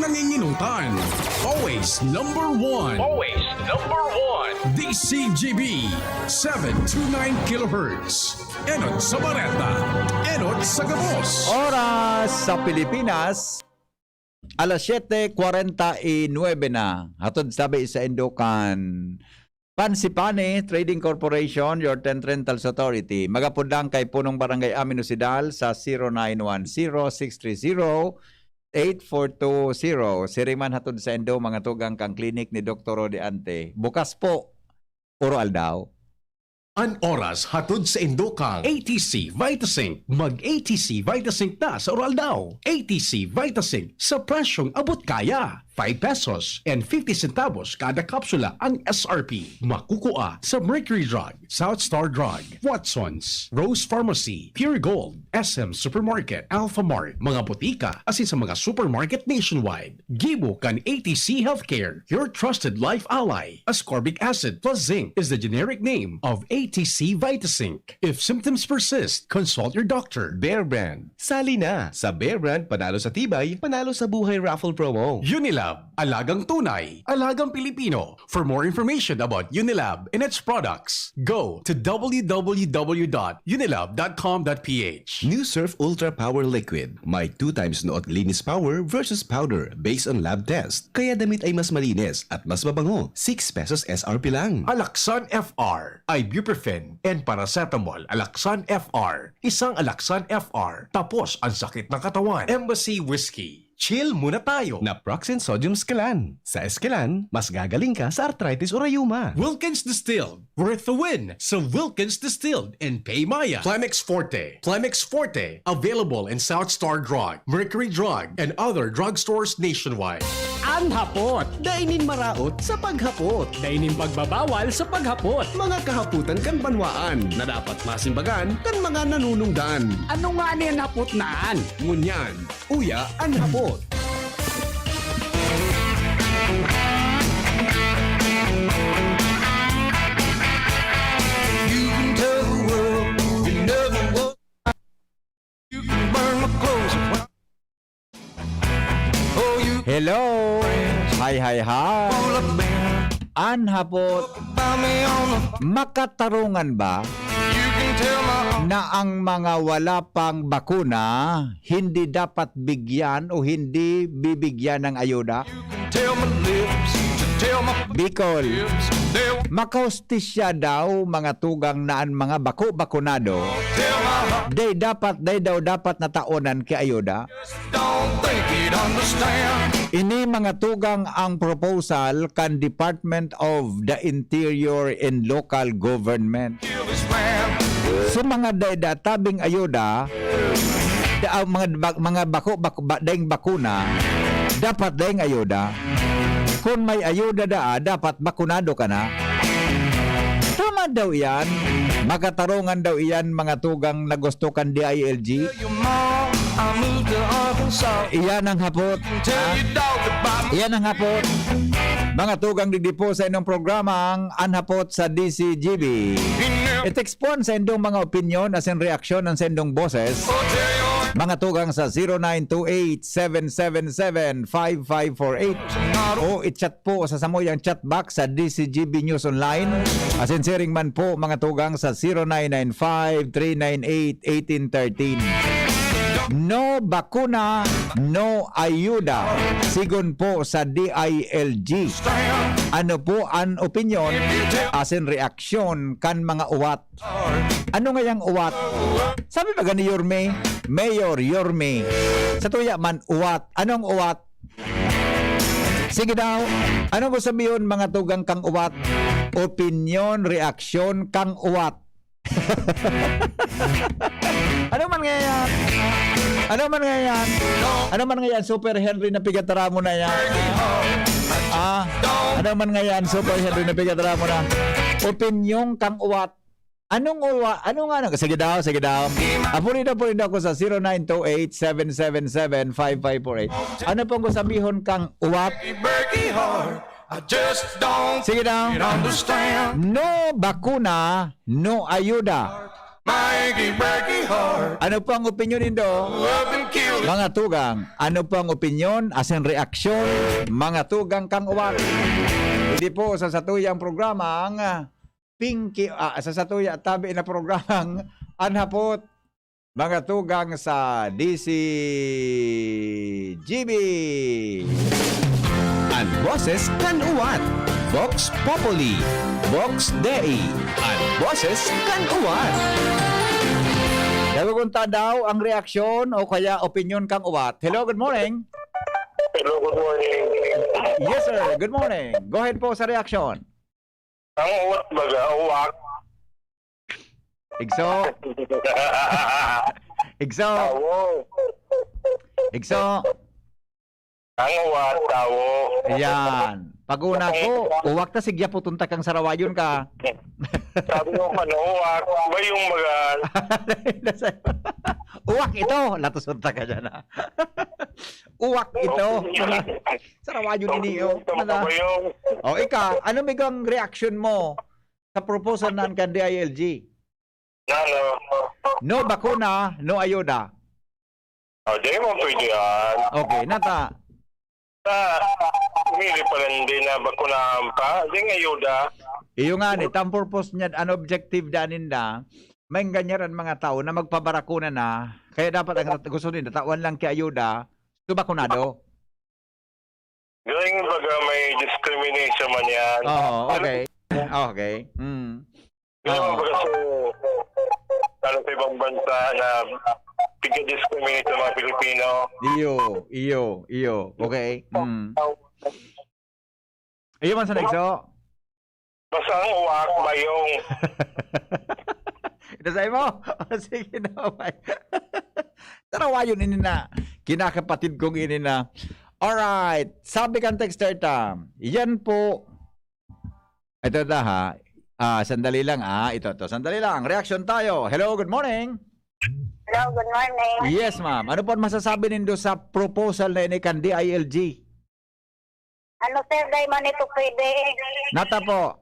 nanginginutan. Always number one. Always number one. DCGB 729 kHz. Enot sa Bareta. Enot sa Gabos. Oras sa Pilipinas, alas 7:49 na. Hatod sabi sa Indocan. Pansipani Trading Corporation, your tent rentals authority. Magapudang kay punong barangay Aminosidal sa 0910-630-8420. Siriman hatod sa Indo, mga tugang kang klinik ni Dr. Rodi Ante. Bukas po, oral daw. An oras hatod sa Indokang ATC Vitasync. Mag-ATC Vitasync na sa oral daw. ATC Vitasync sa presyong abot kaya. 5 pesos and 50 centavos kada kapsula ang SRP. Makukuha sa Mercury Drug, South Star Drug, Watsons, Rose Pharmacy, Pure Gold, SM Supermarket, Alpha Mart, mga botika, asin sa mga supermarket nationwide. Gibo kan ATC Healthcare, your trusted life ally. Ascorbic acid plus zinc is the generic name of ATC Vitasync. If symptoms persist, consult your doctor. Bear Brand. Sali na sa Bear Brand, panalo sa tibay, panalo sa buhay raffle promo. Unilab, alagang tunay, alagang Pilipino. For more information about Unilab and its products, go to www.unilab.com.ph. New Surf Ultra Power Liquid. May 2 times noot linis power versus powder based on lab test. Kaya damit ay mas malinis at mas mabango. 6 pesos SRP lang. Alaksan FR, ibuprofen, and paracetamol. Alaksan FR, isang Alaksan FR. Tapos ang sakit ng katawan. Embassy Whiskey. Chill muna tayo. Naproxen Sodium Scalan. Sa Escalan, mas gagaling ka sa arthritis o rayuma. Wilkins Distilled, worth the win. So Wilkins Distilled and Paymaya. Plemex Forte. Plemex Forte, available in South Star Drug, Mercury Drug, and other drugstores nationwide. Anhapot, dainin maraot sa paghapot. Dainin pagbabawal sa paghapot. Mga kahaputan kan banwaan na dapat masimbagan kan mga nanunungdan. Ano nga ni anhapot naan? Ngunyan, uya ang hapot. You can tell the world you never was. You can burn my clothes. Oh, you Hello! Hi, hi, hi! pull up man. Anhapot, Buy me on the. makatarungan ba You can tell my. na ang mga wala pang bakuna hindi dapat bigyan o hindi bibigyan ng ayuda? You can tell my lips to tell my Bicol, lips. They'll makaustisya daw mga tugang naan mga bako-bakunado. tell my heart. Day daw dapat na taonan kay ayuda. Don't think he'd understand. Ini mga tugang ang proposal kan Department of the Interior and Local Government. Kill his man. So mga tabing ayuda, mga daing bakuna, dapat daing ayuda. Kung may ayuda dapat bakunado ka na. Tama daw yan. Makatarungan daw iyan mga tugang na gusto kan DILG. Tell your mom I moved to Arkansas. Iyan ang hapot. Tell your dog about me. Iyan ang hapot. Mga tugang digdipo sa inyong programang Anhapot sa DCGB. He never I-text sa inyong mga opinion as in reaksyon ng sa inyong boses. tell your Mga tugang sa 0928-777-5548 o i-chat po sa samoyang chat box sa DCGB News Online. As in sharing man po mga tugang sa 0995-398-1813. No bakuna, no ayuda. Sigon po sa DILG. Ano po ang opinion as in reaksyon kan mga uwat? Ano nga yung uwat? Sabi ba gani Yorme? Mayor Yorme. Sa tuya man uwat. Anong uwat? Sige daw. Ano mo sabihin mga tugang kang uwat? Opinion, reaksyon kang uwat. Ano man nga yan? Ano man nga yan? Ano man nga yan? Super Henry na pigatara mo na yan. Ano man nga yan? Super Henry na pigatara mo na. Opinion kang uwat. Anong uwat? Ano nga? Sige daw, sige daw. Apunin daw ko sa 0928-777-5548. Ano pong sabihin kang uwat? Berkey hard. I just don't Sige daw. understand. No bakuna, no ayuda. My achy breaky heart Ano po ang opinion nindo? up and kill Mga tugang, ano po ang opinyon, asin reaksyon, mga tugang kang uwat? Hindi po sa satuyang programang sa satuya tabi na programang anhapot, mga tugang sa DCGB. Ang boses kan uwat. Vox Populi. Vox Dei. Ang boses kan uwat. Nagugunta daw ang reaksyon o kaya opinyon kang uwat. Hello, good morning. Hello, good morning. Yes, sir. Good morning. Go ahead po sa reaksyon. Ang uwat baga, uwak. Igso. Igso. Tawo. Igso. Ang uwat, tawo. Ayan. Pag-una ko, uwak ta sigya po tunta kang sarawayon ka. Sabi ko, uwak. Ba yung magal? Uwak ito. Latusunta ka dyan, ha? Uwak ito. Sarawayon ninyo. Tama ba yung? O, ika, ano bigang reaction mo sa proposal ng DILG? Ano? No bakuna, no ayuda. Di mo pwede yan. Okay, nata. Pumili pa lang din na bakunahan pa. Di nga ayuda. Iyo nga ni, ang purpose niya, an objective danin na, may ganyaran mga tao na magpabarakuna na, kaya dapat ang gusto nila, tawan lang kay ayuda, bakunado. Galing baga may discrimination man yan. Oo, okay. Okay. Galing Oo. baga sa ibang bansa na pigka-discriminate ng mga Pilipino. Iyo. Okay. Iyo man sa nexo. Basta ang uwak, mayong. Ito sa'yo mo? Sige na, bye. Tarawayon ini na. Kinakapatid kong ini na. Alright. Sabi kang texter tam. Yan po. Ito na ha. Sandali lang Ito. Sandali lang. Reaction tayo. Hello, good morning. Hello, good morning. Yes, ma'am. Ano po ang masasabi nindo sa proposal na ini kan DILG? Ano sir, dahil man ito pwede. Nata po.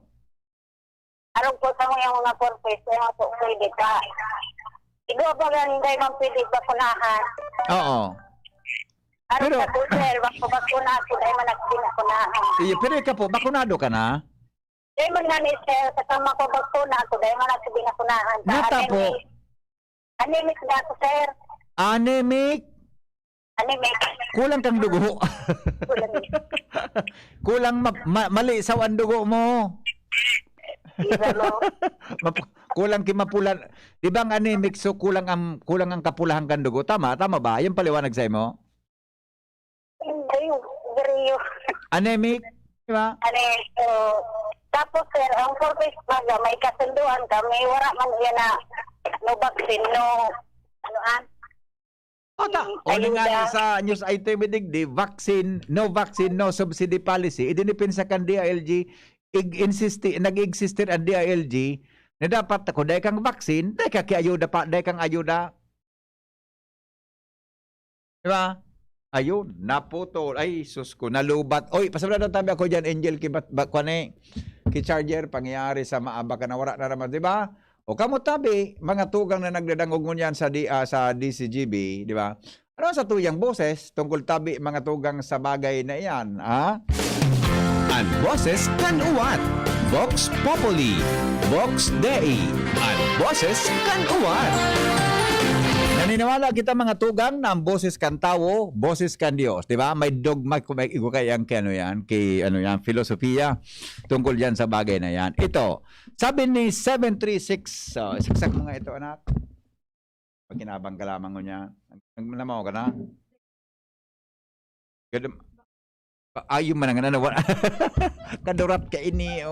Arong po sa mga purpose, kaya po pwede ka. Igo pa lang dahil man pwede bakunahan. Oo. Arong Pero- sa po sir, bakuna ako dahil man nagpinakunahan. Iyo, pero ikaw po, bakunado ka na? Dahil man nga ni sir, kasama ko bakuna ako dahil man nagpinakunahan. Nata po. Anemic na ako sir. Anemic. Anemic. Kulang kang dugo. Kulang. Kulang mali sa ang dugo mo. Isalo. Kulang kimapulan. Di ba ang anemic so kulang ang kapulahan kang dugo? Tama ba? Yung paliwanag sa mo. Hindi, gariyo. Anemic, di ba? Tapos sir, ang purpose baga, may kasunduan ka, may wala man yan na no vaccine, no anuan. O nga sa news item digdi, no vaccine, no subsidy policy. Idinipinsa kan DILG, nag-existed ang DILG na dapat ako dahil kang vaccine, dahil ka kiayuda pa, dahil kang ayuda. Diba? Ayun, naputol. Ay, sus ko, nalubat. Oy, pasabla na tabi ako dyan, Angel, ki-charger, pangyayari sa maaba ka na wala na naman, diba? O kamo tabi, mga tugang na nagdadangog mo yan sa DCGB, di ba? Ano sa tuyang boses tungkol tabi mga tugang sa bagay na iyan, ha? Ang boses kan uwat. Vox Populi. Vox Dei. Ang boses kan uwat. Naniniwala kita mga tugang na ang boses kan tao, boses kan Diyos, di ba? May dogma kung may igo kayang kay filosofiya tungkol yan sa bagay na yan. Ito, sabi ni 736, saksak mo nga ito anak. Pag kinabang ka lamang ko niya, nagmamaw ka na. Ayaw man nga na kadurat ka ini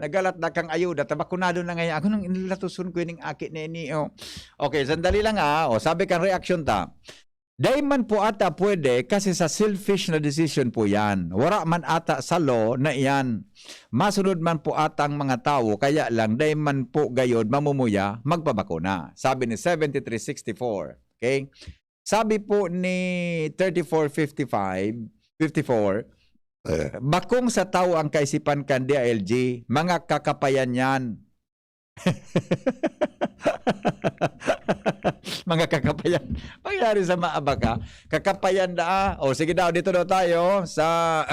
nagalat na kang ayuda tabakunado na ngayon ako nang inilatusun ko yung akit na ini Okay, sandali lang sabi kang reaction ta dahil man po ata pwede kasi sa selfish na decision po yan wala man ata sa law na iyan masunod man po ata ang mga tao kaya lang dahil man po gayod mamumuya magpabakuna sabi ni 7364 okay sabi po ni 3454 bakong sa tao ang kaisipan kan DILG, mga kakapayan yan. Mga kakapayan. Pangyari sa Maabaka. Kakapayan na. O sige daw, dito daw tayo sa...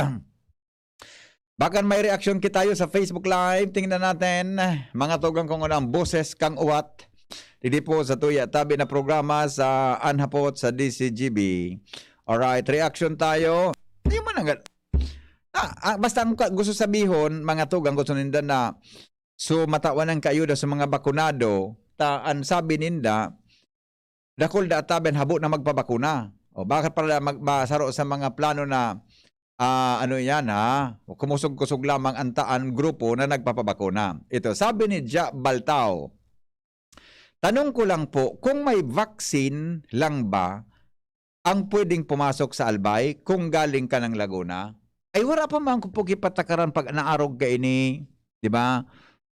Bakan may reaction kita tayo sa Facebook Live. Tingnan natin. Mga tugang kong unang boses kang uwat. Dito po sa tuya tabi na programa sa Anhapot sa DCGB. Alright, reaction tayo. Hindi mo na basta ang gusto sabihon, mga tugang gusto ninda na so matawan ng kayuda sa mga bakunado, ang sabi ninda, dakol da taben habo na magpabakuna. O bakit para masaro sa mga plano na ano yan ha, kumusog-kusog lamang ang grupo na nagpapabakuna. Ito, sabi ni Ja Baltao, tanong ko lang po, kung may vaccine lang ba ang pwedeng pumasok sa Albay kung galing ka ng Laguna? Ay wala pa man po kipatakaran pag naarog ka ini, di ba?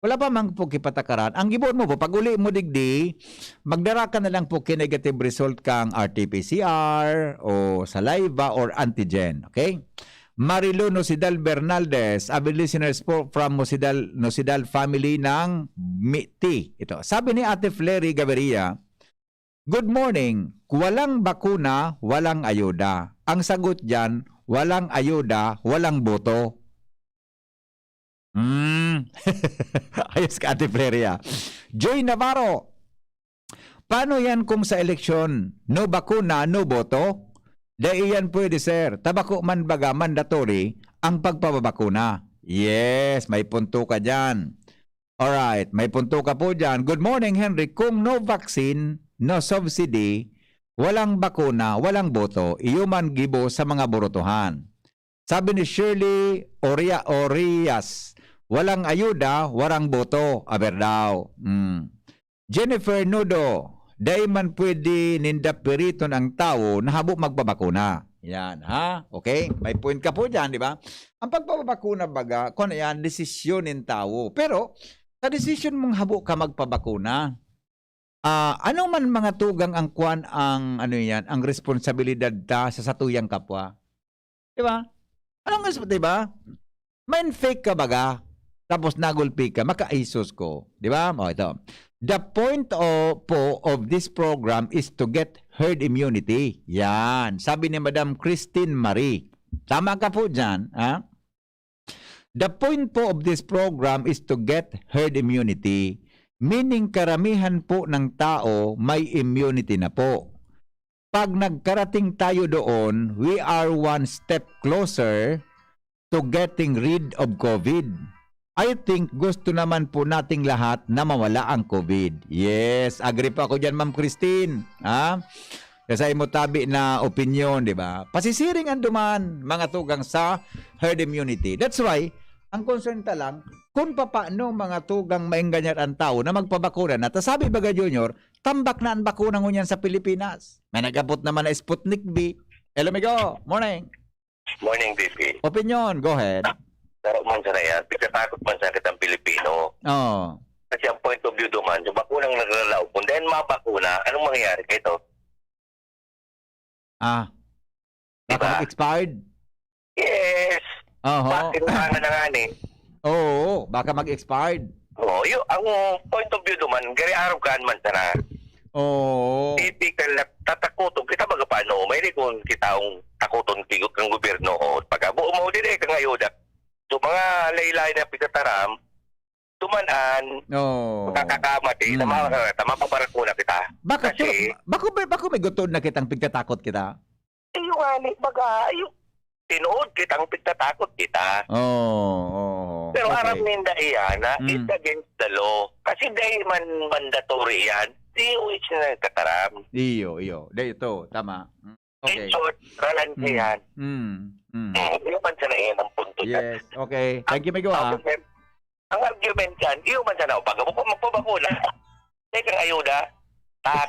Wala pa man po kipatakaran. Ang gibon mo po, pag uli mo digdi, magdara ka na lang po kine-negative result kang RT-PCR o saliva or antigen. Okay? Marilo Nosidal Bernaldez, avid listeners po from Nosidal family ng MITI. Ito, sabi ni Ate Flery Gaviria, good morning, walang bakuna, walang ayuda. Ang sagot dyan, walang ayuda, walang boto. Ayos ka, Ate Fleria. Joy Navarro, paano yan kung sa eleksyon, no bakuna, no boto? Dahil yan pwede, sir. Tabako man baga mandatory ang pagpapabakuna. Yes, may punto ka dyan. Alright, may punto ka po dyan. Good morning, Henry. Kung no vaccine, no subsidy, walang bakuna, walang boto, iuman gibo sa mga borotohan. Sabi ni Shirley Orias, walang ayuda, walang boto. Aber daw. Jennifer Nudo, dahil man pwede nindapiriton ang tao na habo magpabakuna. Yan, ha? Okay? May point ka po dyan, di ba? Ang pagpapabakuna baga, kung yan, desisyon ng tao. Pero, sa desisyon mong habo ka magpabakuna, ano man mga tugang ang kwan ang, ano yan, ang responsibilidad ta sa satuyang kapwa? Di ba? Anong responsibilidad, di ba? Main fake ka baga, tapos nagulpi ka, makaisos ko. Di ba? O, ito. The point of this program is to get herd immunity. Yan. Sabi ni Madam Christine Marie. Tama ka po dyan. Ha? The point po of this program is to get herd immunity. Meaning karamihan po ng tao may immunity na po. Pag nagkarating tayo doon, we are one step closer to getting rid of COVID. I think gusto naman po nating lahat na mawala ang COVID. Yes, agree pa ako dyan, Ma'am Christine. Ha? Kasi mo tabi na opinion, di ba? Pasisiring ang duman, mga tugang sa herd immunity. That's why, ang concern ta lang, kung paano mga tugang maingganyan ang tao na magpabakuna na. Sabi baga Junior, tambak na ang bakuna ngunyan sa Pilipinas. May nagabot naman na Sputnik V. Hello, Migo. Morning. Morning, DP. Opinion, go ahead. Pero man sa na yan, pagkatakot man sa kitang Pilipino. Oh. Kasi ang point of view duman, yung bakunang naglalaw, kung dahil mabakuna, anong mangyayari kay ito? Baka Diba? mag-expired? Yes! Bakit na nga ni? Oo, baka mag-expired. Oo, ang point of view duman, gari arogan man sa na. Oo. Typical na tatakuton kita baga paano, may kung kita ang takuton kigot ng gobyerno o pagkabuo mo din kang ayuda. So mga laylay na pitataram, tumanan, kakakamat tama pabarakuna kita. Bako may gutod na kitang pigtatakot kita? Yung ani, baga, yung tinuod kitang pigtatakot kita. Pero okay. aram ninda iyan na it's against the law. Kasi dahil man mandatory yan, DOH na kataram. Iyo. Dahil ito, tama. Okay. In short, ralan ka yan. Yung man sana yan ang punto yan. Yes, okay. Thank you, Migo. Ang argument yan, yung man sana, pag magpabakuna, may kang ayuda, tak.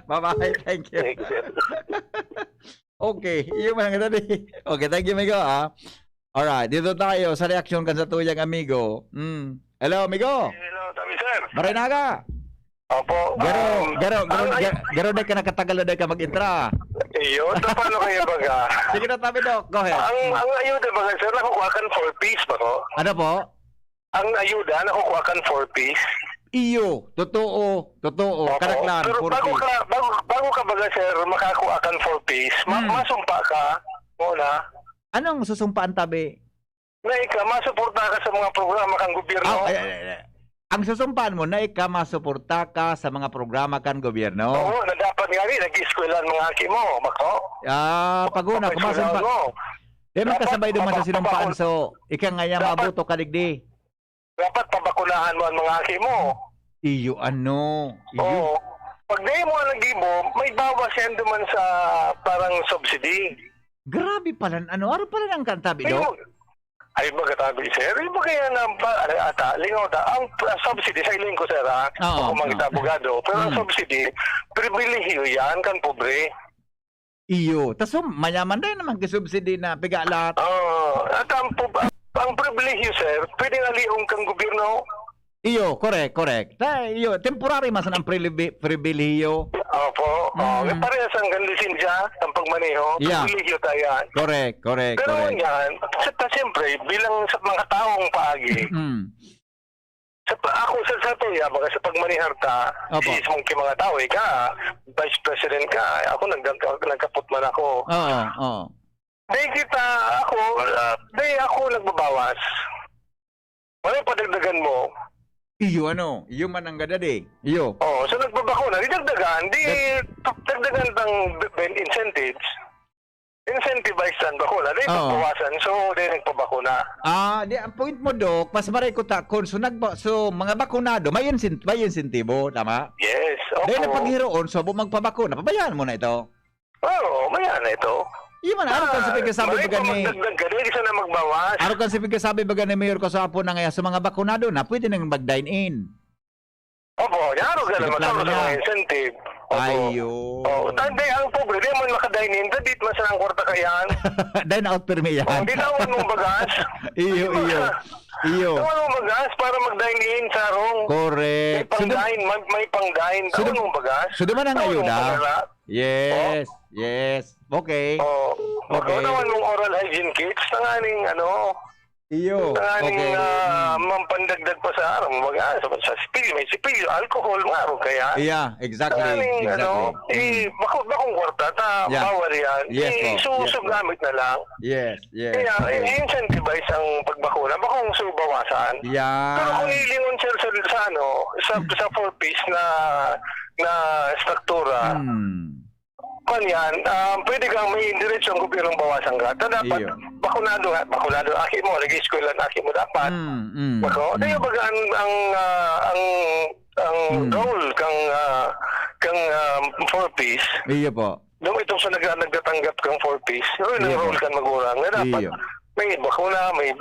Bye-bye, thank you. Okay, yung mga tadi. Okay, thank you, Migo. Alright, dito tayo sa reaction kan sa tuyang amigo. Hello, Migo. Hello, Tami Sir. Marinaga. Opo. Garo na ka nakatagal na ka mag-intra. Iyo, paano kayo baga? Sige na, Tami, Doc. Go ahead. Ang ayuda baga, sir, nakukuha kan 4 piece ba ko? Ano po? Ang ayuda, nakukuha kan 4 piece. Iyo, totoo, Opo. kadaklan, Pero 40. bago ka baga, sir, makakuha kang 4-piece, masumpa ka muna Anong susumpaan tabi? na ikaw, masuporta ka sa mga programa kang gobyerno. Ang susumpaan mo na ika masuporta ka sa mga programa kan gobyerno. Oo, na dapat nga rin, nag-eskwelahan mga aki mo, mako. Paguna, kumasumpa. mo. Di magkasabay duman sa sinumpaan, so ika nga yan Dapat- mabuto kadigdi. Dapat pabakunahan mo ang mga aki mo. Iyo, ano? Iyo. Oo. Pag di mo ang nag-ibo, may bawas yan duman sa parang subsidy. Grabe pala, ano pala ang kantabi, Ay, Dok? ay magkatabi, sir. Ay, kaya na, lingaw ta. Ang subsidy, sa iling ko, sir, ha? Oo, Ako mga abogado. Pero ang subsidy, pribilehiyo yan, kan pobre. Iyo. Taso, mayaman din naman kisubsidi na piga lahat. At ang pribilehiyo, sir, pwede nga liong kang gobyerno. Iyo, correct. Iyo, temporary masan ang pribilehiyo. Opo. Parehas ang lisensya, ang pagmaneho. Yeah. Pribilehiyo tayo. Correct. Pero yan, siyempre, bilang sa mga taong paagi, ako sa tuya, baga sa pagmanihar ta, Opo. ismong mga tao, ka, vice president ka, ako nagkaput man ako. Oo. Dahil ako nagbabawas. Wala padagdagan mo. Iyo, ano? Iyo man ang gadadi. Iyo. So nagbabakuna, di dagdagan ng incentives. Incentivize ang bakuna, di pagbawasan, so di nagpabakuna. Di ang point mo, Dok, mas maray ko takon. So mga bakunado, may insentibo, tama? Yes, opo. Dahil na paghiroon, so magpabakuna, pabayaan mo na ito. Oo, maya na ito. Iyo man, ano kan sa pagkasabi baga ni... Magdagdag ka, di isa na magbawas. Ano kan sa pagkasabi baga ni Mayor Kasapo na ngayon sa mga bakunado na pwede nang mag-dine in. Opo, yaro ka naman sa Plano niya. mga incentive. Opo. Ayo. Tanda, ang pobre, di man makadine-in, dadit man sa ang kwarta kayan. Dine out permi yan. Di naman mong bagas. Iyo. Naman mong bagas para mag-dine-in, sarong. May Correct. pang-dine, may pang-dine. Naman mong bagas. So naman ang Naman mong ayuda. pangala. Yes. Okay. Okay. Naman mong oral hygiene kits, nanganing Iyo. nanganing Okay. mampandagdag pa sa araw. Sa sipilyo, may sipilyo, alcohol, maro kaya. Yeah, exactly. Bakong kwarta, Yeah. bawal yan. Yes, po. Sugamit na lang. Yes. Kaya, incentivize ang pagbakuna, bakong subawasan. Pero Yeah. kung ilingon sir sa 4-piece na struktura, yan, pwede kang may diretso ang gobyernong bawasan ka. Dapat Iyo. bakunado, aki mo, nag-eskwela na aki mo dapat. Bako, tayo baga ang role kang 4-piece. Iyo po. Nung itong sa nagtatanggap kang 4-piece, yun ang Iyo. role kang magurang na dapat Iyo. may bakuna, may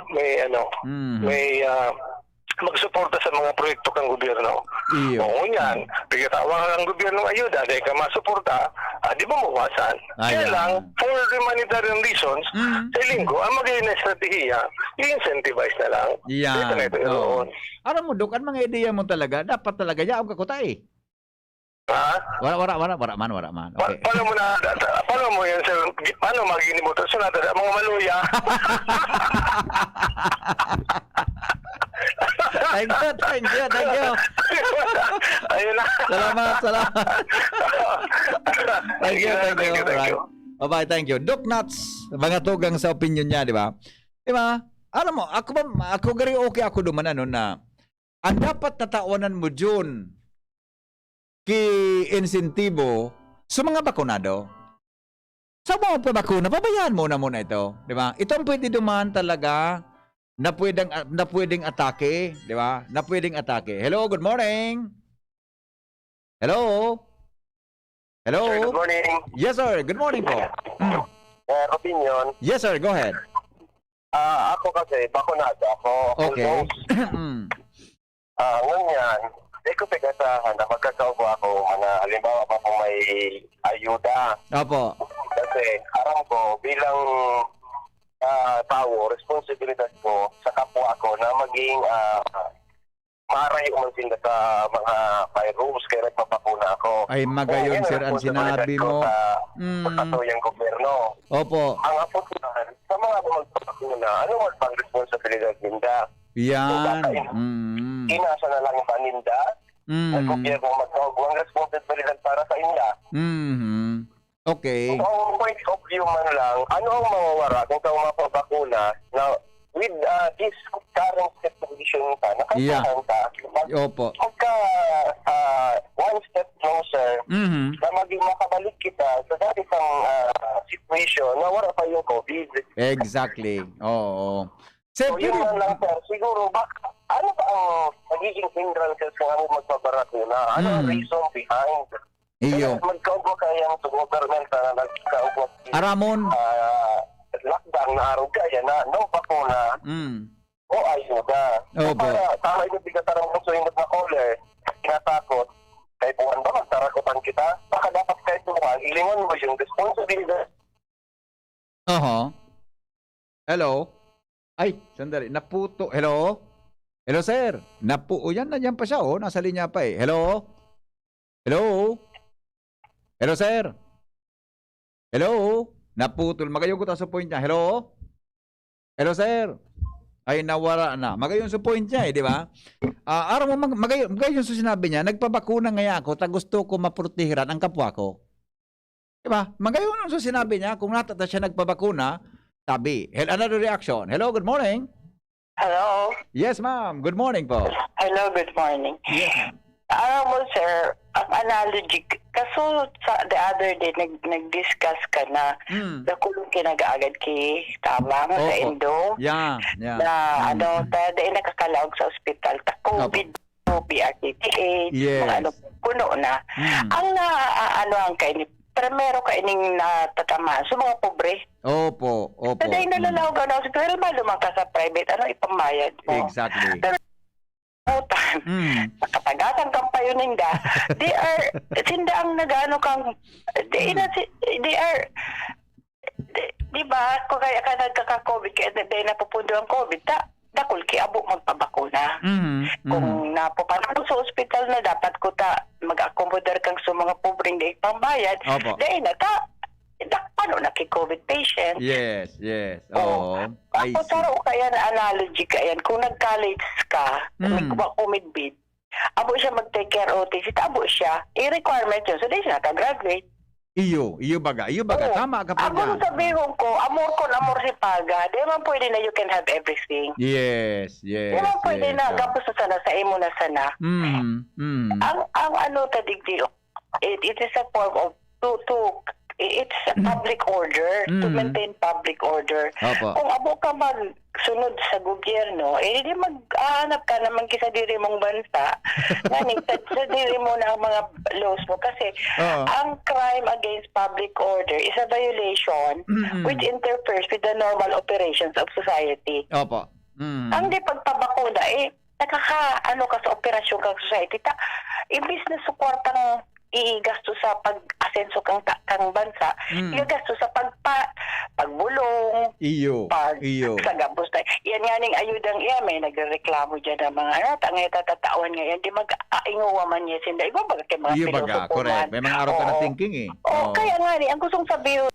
magsuporta sa mga proyekto kang gobyerno. Iyo. Oo yan. Pagkatawa ng gobyernong ayuda, dahil ka masuporta, di ba mawasan? Kaya Ayan. lang, for humanitarian reasons, sa linggo, ang magiging na estratehiya, i-incentivize na lang. Yan. Ito na ito Oo. yun. Ano mo, Dok, ang mga ideya mo talaga, dapat talaga yaong kakutay. Ha? Wala man. Okay. Paano mo yan, sir? Paano magiging mo ito? Sunod, mga maluya. Thank you. Ayun na. Salamat. Thank you. Right. Bye-bye, thank you. Doc Nuts, mga tugang sa opinion niya, di ba? Di ba? Alam mo, ako gari okay ako duman na ang dapat natawanan mo dyan ki-insentibo sa mga bakunado. Sa mga pabakuna, pabayaan mo na muna ito. Di ba? Ito ang pwede duman talaga na pwedeng atake, di ba? Na pwedeng atake. Hello, good morning. Hello. Sir, good morning. Yes, sir. Good morning po. Opinion. Yes, sir. Go ahead. Ako kasi, bakunado ako. Okay. Ngunyan, di ko pigasahan na magkakaubo ako na halimbawa pa kung may ayuda. Opo. Kasi aram ko bilang tao, responsibilidad ko sa kapwa ko na maging maray umansin na sa mga may rules kaya nagpapakuna ako. Ay, magayon, sir, ang sinabi mo. Sa katuyang gobyerno. Opo. Ang apunan, sa mga magpapakuna, ano ang pang responsibilidad ninda? Yan. Inasa na lang yung paninda, Ang gobyerno magkauguang responsibilidad para sa inyo. Okay. So, ang point of view man lang, ano ang mawawara kung ka mapapakuna na with this current situation ka, nakasahan ka, Opo. magka one step closer na maging makabalik kita sa dati isang situation na wala pa yung COVID. Exactly. Oo. Sir, So, yun man lang, sir. Siguro, ano ba ang magiging hindrances kung ano magpaparakuna? Ano ang reason behind? iyo. Magkaupo kaya sa government na nagkaupo Aramon. lockdown na araw kaya na no bakuna o ayuda. Opo. Para tama yung bigatarang gusto yung na caller, tinatakot, kay buwan ba magtarakotan kita? Baka dapat kahit buwan, ilingon mo yung responsibilidad. Hello? Ay, sandali. Naputo. Hello? Hello, sir. Yan na yan pa siya, oh. Nasa linya pa eh. Hello? Hello? Hello, sir? Hello? Naputol. Magayon ko ta sa point niya. Hello? Hello, sir? Ay, nawara na. Magayon sa point niya eh, di ba? Araw mo, magayon sa sinabi niya, nagpabakuna ngaya ako, ta gusto ko maprotehiran ang kapwa ko. Di ba? Magayon sa sinabi niya, kung natata siya nagpabakuna, sabi, another reaction. Hello, good morning. Hello? Yes, ma'am. Good morning po. Hello, good morning. Yes, ma'am. Alam mo, sir, ang analogy, kaso sa the other day, nag-discuss ka na nakulong kinag-agad kay tama mo sa Opo. Indo, Yeah. na dahil nakakalaog sa ospital, ta COVID, PRTTA, Yes. mga puno na. Ang ang kainin, primero kainin natatamaan sa mga pobre. Opo. Dahil nalalawag na sa pero malumang ka sa private, Oh. ipamayad mo. Exactly. Putan. Nakatagasan kang payuninda. They are, sinda ang nag-ano kang, they are, di ba, kung kaya ka nagkaka-COVID, kaya dahil napupundo ang COVID, dakul ki abo magpabakuna. Kung napupanalo sa ospital na dapat ko mag-accommodar kang sa mga pobreng dahil pambayad, Opo. dahil paano na COVID patient? Yes. Oo. I Tapos see. saro kaya na analogy ka yan, kung nag-college ka, kumidbid, abo siya mag-take care OT, abo siya, i-requirement yun, so di siya naka-graduate. Iyo baga. Oo. Tama ka po Ako niya. sabihin ko, amor si Paga, di man pwede na you can have everything. Yes. Di man pwede na, gapos na sana, sa imo na sana. Ang ano tadigdi, it is a form of it's a public order, to maintain public order. Opo. Kung abo ka magsunod sa gobyerno, di mag-aanap ka naman sa diri mong bansa, sa diri mo na ang mga laws mo. Kasi ang crime against public order is a violation which interferes with the normal operations of society. Opo. Ang di pagpabakuna, nakaka-ano ka sa operasyon kang society, imbis na suportang igasto sa pag-asenso kang bansa, igasto sa pagbulong, Iyo. sa gabos na. Yan ning ayudang may nagreklamo dyan ng mga tangay tatatawan ngayon, di mag-ainguwa man niya sinda. Iba ba kay mga Iyo baga. pilosopo Correct. man? May mga araw ka na Oo. thinking eh. Kaya nga ang gustong sabihin,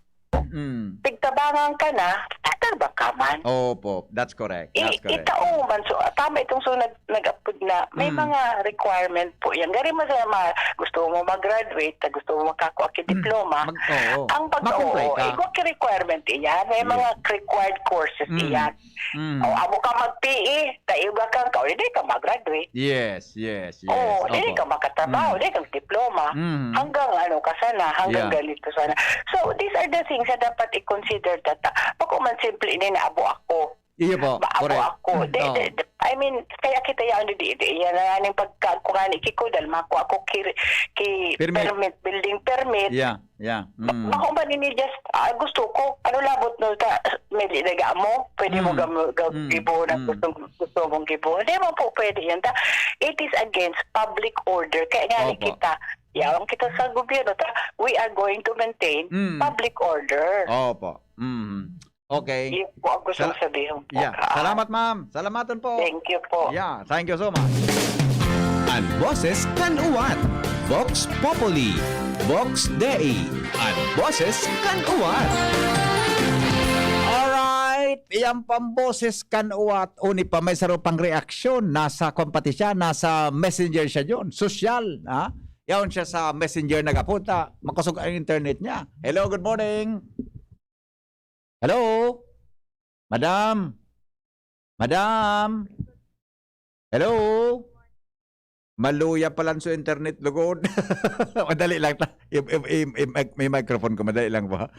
tigtabangan ka na, tatarba ka man. Opo. That's correct. Itaong man. So, tama itong nag-upload na may mga requirement po yan. Gari mo sa gusto mo mag-graduate, gusto mo makakuha ki diploma. Ang Mag-comply ka. requirement iyan. May mga required courses iyan. O, amo ka mag-PE, taiba kang hindi ka mag-graduate. Yes. Hindi ka makatrabaho, hindi ka diploma. Hanggang ka sana, hanggang ganito sana. So, these are the things na dapat i-consider Pag man simple ini na abo ako. Iyo po. Abo Correct. ako. I mean, kaya kita yan yan na aning pagkakungani kiko dahil mako ako permit, building permit. Yeah. Mako ba nini just gusto ko ano labot no may daga mo pwede mo gibo na gusto mong gibo. Hindi mo po pwede yan it is against public order kaya nga kita yawan kita sa gobyerno we are going to maintain public order. Opo. Okay. Yun po ang gusto sabihin po. Yeah. Salamat, ma'am. Salamatan po. Thank you po. Yeah. Thank you so much. Ang boses kan uwan. Vox Populi. Vox Dei. Ang boses kan uwan. Alright. Right, iyang pamboses kan uwat uni pa may saro pang reaksyon nasa kompetisya, nasa messenger siya yon, social, ha? Yaon siya sa messenger nagapunta, makusog ang internet niya. Hello, good morning. Hello? Madam? Madam? Hello? Maluya pa lang sa internet, lugod. Madali lang. May microphone ko, madali lang ba?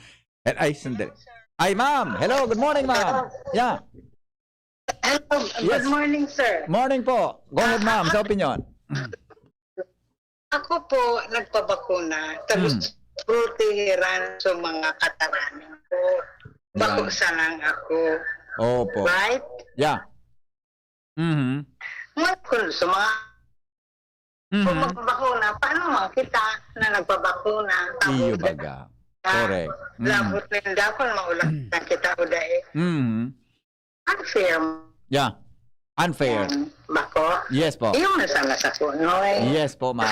Ay, sandali. Ay, ma'am. Hello, good morning, ma'am. Yeah. Hello, Yes. good morning, sir. Morning po. Go ahead, ma'am. Sa opinion. Ako po nagpabakuna, tapos protehiran sa mga kataranan ko. Bakusa lang ako. Opo. Right? Yeah. Mm-hmm. Kung sa mga kung magbakuna, paano makita na nagpabakuna? Iyo baga. Correct. Labot ninda kung maulang na kita o dahi. Mm-hmm. Unfair. Yeah. Unfair. Bako. Yes po. Yung nasama sa kuno eh. Yes po, ma'am.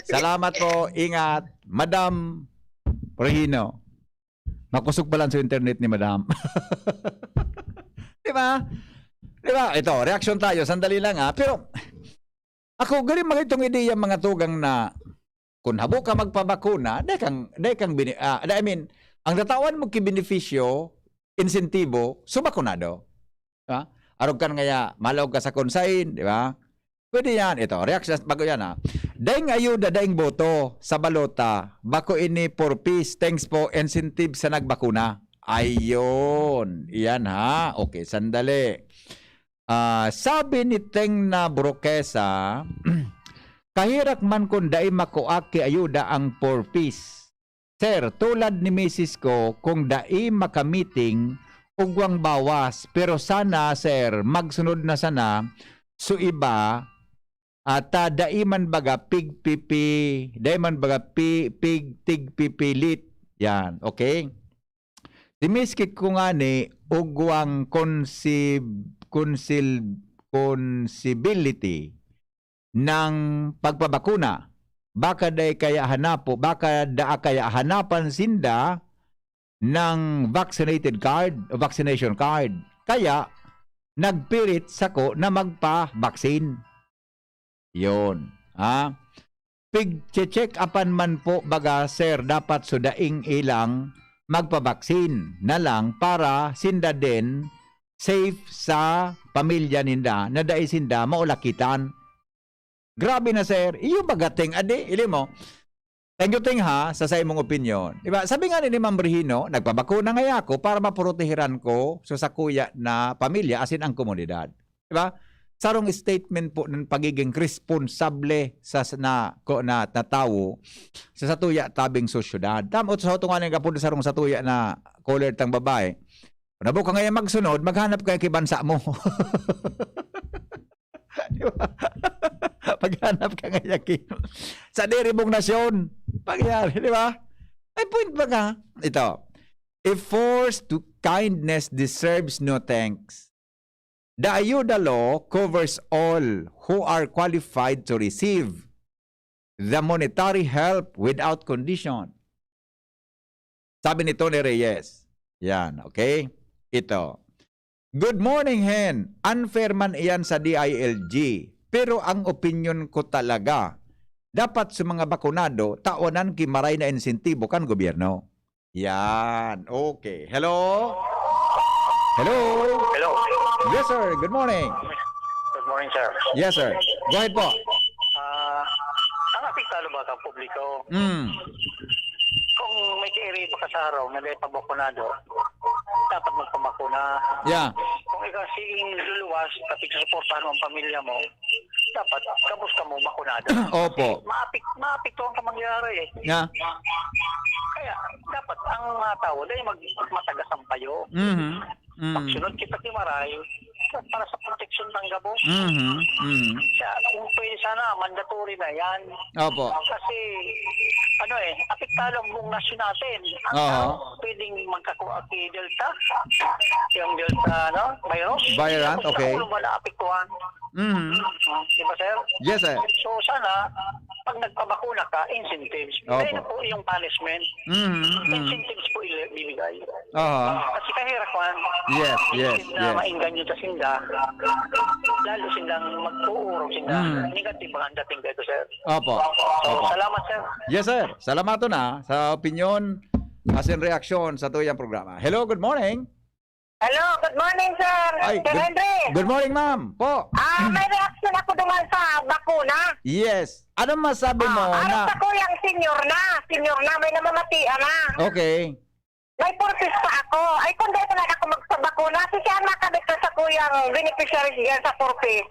Salamat po. Ingat. Madam Regino. Makusog pa lang sa internet ni Madam. Di ba? Di ba? Ito, reaction tayo. Sandali lang ha. Pero, ako, galing mga itong ideya mga tugang na kung habo ka magpabakuna, I mean, ang natawan mo kibenepisyo, insentibo, subakunado. Di ba? Arog kan ngaya, malawag ka sa konsain, di ba? Pwede yan. Ito, reaction, bago yan ha. Daing ayuda, daing boto sa balota, bako ini for peace, thanks po, incentive sa nagbakuna. Ayon. Yan ha. Okay, sandali. Sabi ni Teng na Brokesa, kahirak man kung daing makuaki ayuda ang for peace. Sir, tulad ni Mrs. ko, kung daing makamiting, ugwang bawas. Pero sana, sir, magsunod na sana, so iba, at daiman baga pigpipi, daiman baga tigpipilit. Yan, okay? Dimiskit ko nga ni ugwang conceivability ng pagpabakuna. Baka da kaya hanapan sinda ng vaccination card. Kaya nagpirit sako na magpa-vaccine. Yon. Ha? Pig-check upan man po baga, sir, dapat sudaing ilang magpa-vaccine na lang para sinda din safe sa pamilya ninda na dai sinda maulakitan. Grabe na, sir. Iyo bagating ade, ili mo. Thank you, Ting, ha, sa imong opinion. Diba? Sabi nga ni Ma'am Regino, nagpabakuna nga ako para maprotehiran ko sa kuya na pamilya asin ang komunidad. Diba? Sarong statement po ng pagiging responsable sa na tao sa satuya tabing sosyudad. Tamot sa tungan nga po sarong satuya na caller tang babae. Nabo ka ngayon magsunod, maghanap ka kay bansa mo. Diba? Paghanap ka ngayon sa diribong nasyon. Pagyari, di ba? Ay point ba ka? Ito. A force to kindness deserves no thanks. The ayuda law covers all who are qualified to receive the monetary help without condition. Sabi ni Tony Reyes. Yan, okay? Ito. Good morning, Hen. Unfair man iyan sa DILG. Pero ang opinion ko talaga, dapat sa mga bakunado, taonan kimaray na insentibo kan gobyerno. Yan. Okay. Hello? Hello? Hello. Yes, sir. Good morning. Good morning, sir. Yes, sir. Go ahead po. Ang apektado ba kang publiko? Kung may kairi pa ka sa araw na may pabakunado, dapat magpabakuna. Yeah. Kung ikaw sing luluwas, kapit suportahan mo ang pamilya mo, dapat kabus ka mo bakunado. Opo. Maapekto ang kamangyari eh. Yeah. Kaya dapat ang mga tao dahil matagas ang payo. Pagsunod kita kimaray, para sa proteksyon ng gabo. Siya, kung pwede sana, mandatory na yan. Opo. Kasi, apektado ang buong nasyon natin. Ang tao, pwedeng magkakuha kay Delta. Yung Delta, virus. Variant, okay. Sa ulo ba naapektuhan? Diba, sir? Yes, sir. So, sana, pag nagpabakuna ka, incentives. Opo. Kaya na po yung punishment. Incentives po ibibigay. Aha. Kasi kahit kahirapan. Yes, yes, Na yes. mainggan nyo sa sinda. Lalo silang magtuuro sinda. Negative ang dating dito, sir. Opo. So, Opo. salamat, sir. Yes, sir. Salamat na sa opinion as in reaksyon sa tuyang programa. Hello, good morning. Hello, good morning, sir. Sir Henry. good morning, ma'am. Po. May reaction ako duman sa bakuna. Yes. Ano masabi mo Alam na... sa ko yung senior na, may namamatian na. Okay. May purpose pa ako. Ay, kung dito na ako magsabakuna, si siya makabit ko sa kuyang beneficiaries yan sa purpose.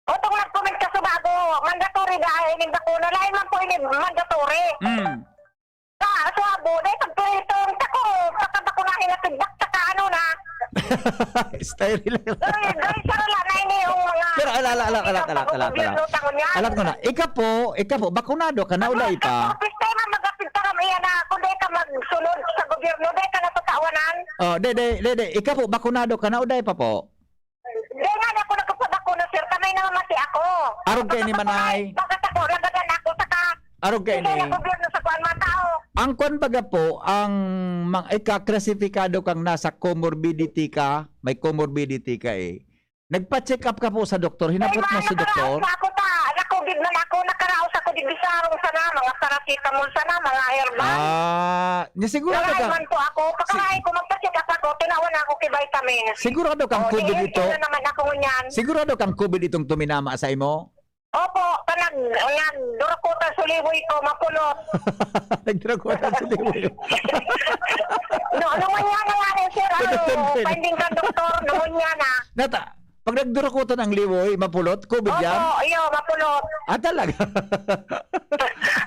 O, itong nag-comment ka sa bago, mandatory dahil yung bakuna, lain man po yung mandatory. So, abo, dahil pagpurito, tako, pagkabakunahin na tigbak, saka ano na. Style lang. Dahil sarala na ini yung mga... Pero alam ko na. Ika po, bakunado ka na ulay pa. Purpose tayo na mag-apintaram iyan na, kung dahil ka magsunod sa gobyerno, dahil ka natatawanan. Oh, de. Ika po, bakunado ka na ulay pa po. Dahil nga ako nagpapabakuna, sir, kamay na mamati ako. Arog kayo ni Manay. Bakit ako, lagadan ako, saka... Arog kayo Hindi ni... na gobyerno sa kuwan mga tao. Ang kwan baga po, ang ika-klasifikado kang nasa comorbidity ka, may comorbidity ka eh. Nagpa-check up ka po sa doktor, hinapot mo sa doktor. Ako ta, nakugid man ako, nakaraos ako di bisarong sana, mga paracetamol sana, mga herbal. Sigurado Nalaman ka, man po ako, pagkakain ko, magpa-check up ako, tinawan ako kay vitamins. sigurado kang COVID ito. na naman ako ngunyan. Sigurado kang COVID itong tuminama sa imo. Opo, durakutan suliboy ko, mapulot. Nagdragonan sa liwi. Nungunya na nga rin, sir, finding ka doktor, nungunya na. Nata, pag nagdurakutan ang liwoy, mapulot, COVID yan? Opo, iyo, mapulot. Talaga?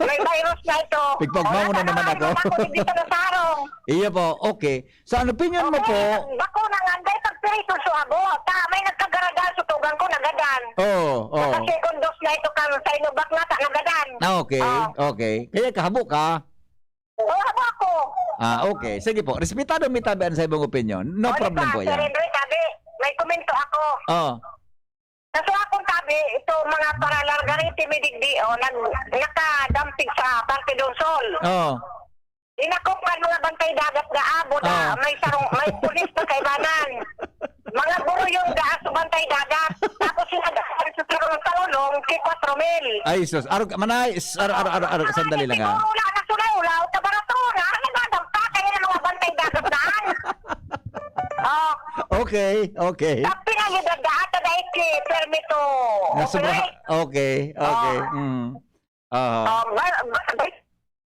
May virus na ito. Pigpagma mo na naman ako. Dito na sarong. Iya po, okay. So, ano opinion mo po? Bako na nga, dahil pagpirito sa abo, may nagkagaragal, sutugan ko, nagadan. Oo. Sa second dose na ito kang sa inubak na, nagadan. Okay. Kaya kahabo ka. Oo, habo ako. Okay. Sige po. Respetado mi tabian sa ibang opinion. No problem po Sir yan. Henry, sabi, may komento ako. Kaso akong tabi, ito mga paralargariti midigdi, nakadampig sa Partidonsol. Inakupan mga bantay dagat na abo na may pulis na kaibanan. Mga guro yung gaas sa bantay dagat. Tapos sinagahan sa talulong kay 4,000. Ay, sus. Manay. Sandali lang ha. Wala na sulay-ulaw. Tabarato na. Nagadampa kayo ng mga bantay dagat daan. Okay. Tapi na yung dadaat na daiki. Permito. Okay.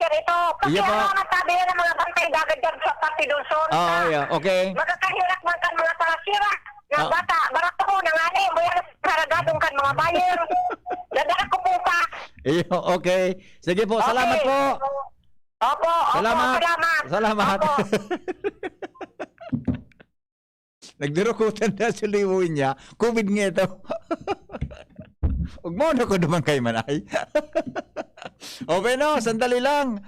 Ito, kasi Iya po. ano natabi ng mga bantay dagat dyan sa Partidonsol. Okay. Magkakahirak man kan mga sarasira. Ng bata, barato ko, nangani, mo yan karagadong kan mga bayan. Dadala ko po pa. Okay. Sige po. Salamat po. Opo, Salamat. Salamat. Opo. Nagdirukutan na sa liwoy niya. COVID nga ito. Huwag mo na ko naman kay Manay. Okay no, sandali lang.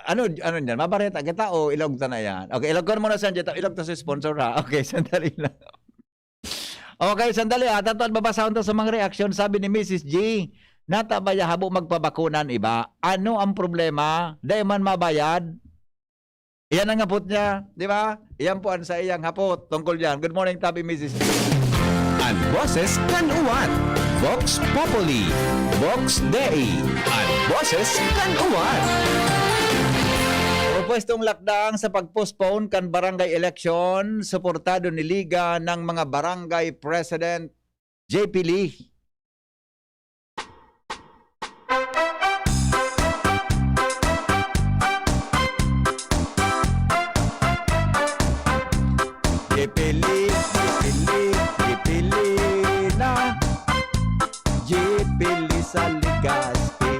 Ano yan? Mabareta kita o ilog ta na yan? Okay, ilog ko muna sa dito. Ilog ta sa sponsor ha. Okay, sandali lang. Okay, sandali ha. Tatuan babasahon to sa mga reaksyon. Sabi ni Mrs. G, natabaya habo magpabakunan iba. Ano ang problema? Dahil man mabayad. Iyan ang hapot niya, di ba? Iyan po ang sa iyang hapot. Tungkol yan. Good morning, Tabi Mrs. G. Ang boses kan uwan. Vox Populi. Vox Dei. Ang boses kan uwan. Propwestong lakdang sa pag-postpone kan barangay election, suportado ni Liga ng mga barangay president JP Lee. Jipili na Jipili sa Legazpi.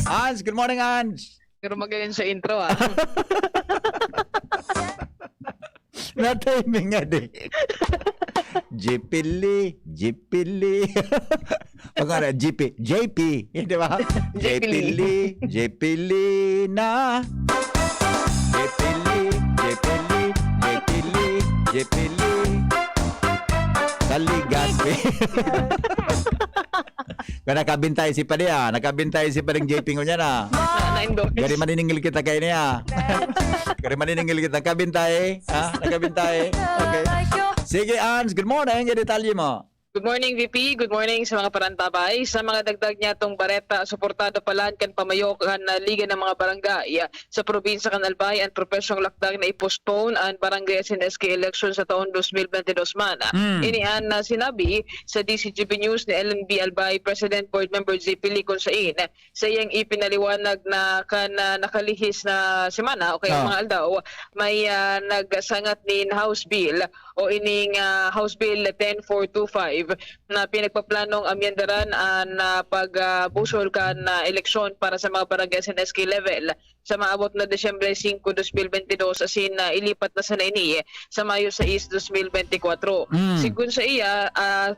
Hans, good morning Hans. Pero magaling sa intro ah. Na-timing nga di. Jipili. Pagkara, JP, di ba? Jipili na. Jipili. Sa Legazpi. Kaya nakabintay si Padya. Nakabintay si Pading JP ko niya na. Na-endorse. Gari maniningil kita kayo niya. Gari maniningil kita. Nakabintay. Ha? Nakabintay. Okay. Sige, Ans. Good morning. Yung detalye mo. Good morning, VP. Good morning sa mga parantabay. Sa mga dagdag niya itong bareta, suportado palan kan pamayokan na Liga ng mga Barangay sa probinsya kan Albay ang profesyong lakdang na i-postpone ang Barangay SNSK election sa taon 2022 man. Inian na sinabi sa DCGP News ni LNB Albay President Board Member JP Lee Consain sa iyang ipinaliwanag na nakalihis na semana o kaya mga aldaw may nagsangat ni House Bill o ining House Bill 10425 na pinagpaplanong amyendaran na pagbusol kan eleksyon para sa mga barangay SNSK level sa maabot na Desyembre 5, 2022 asin ilipat na sa naini sa Mayo 6, 2024. Sigun sa iya,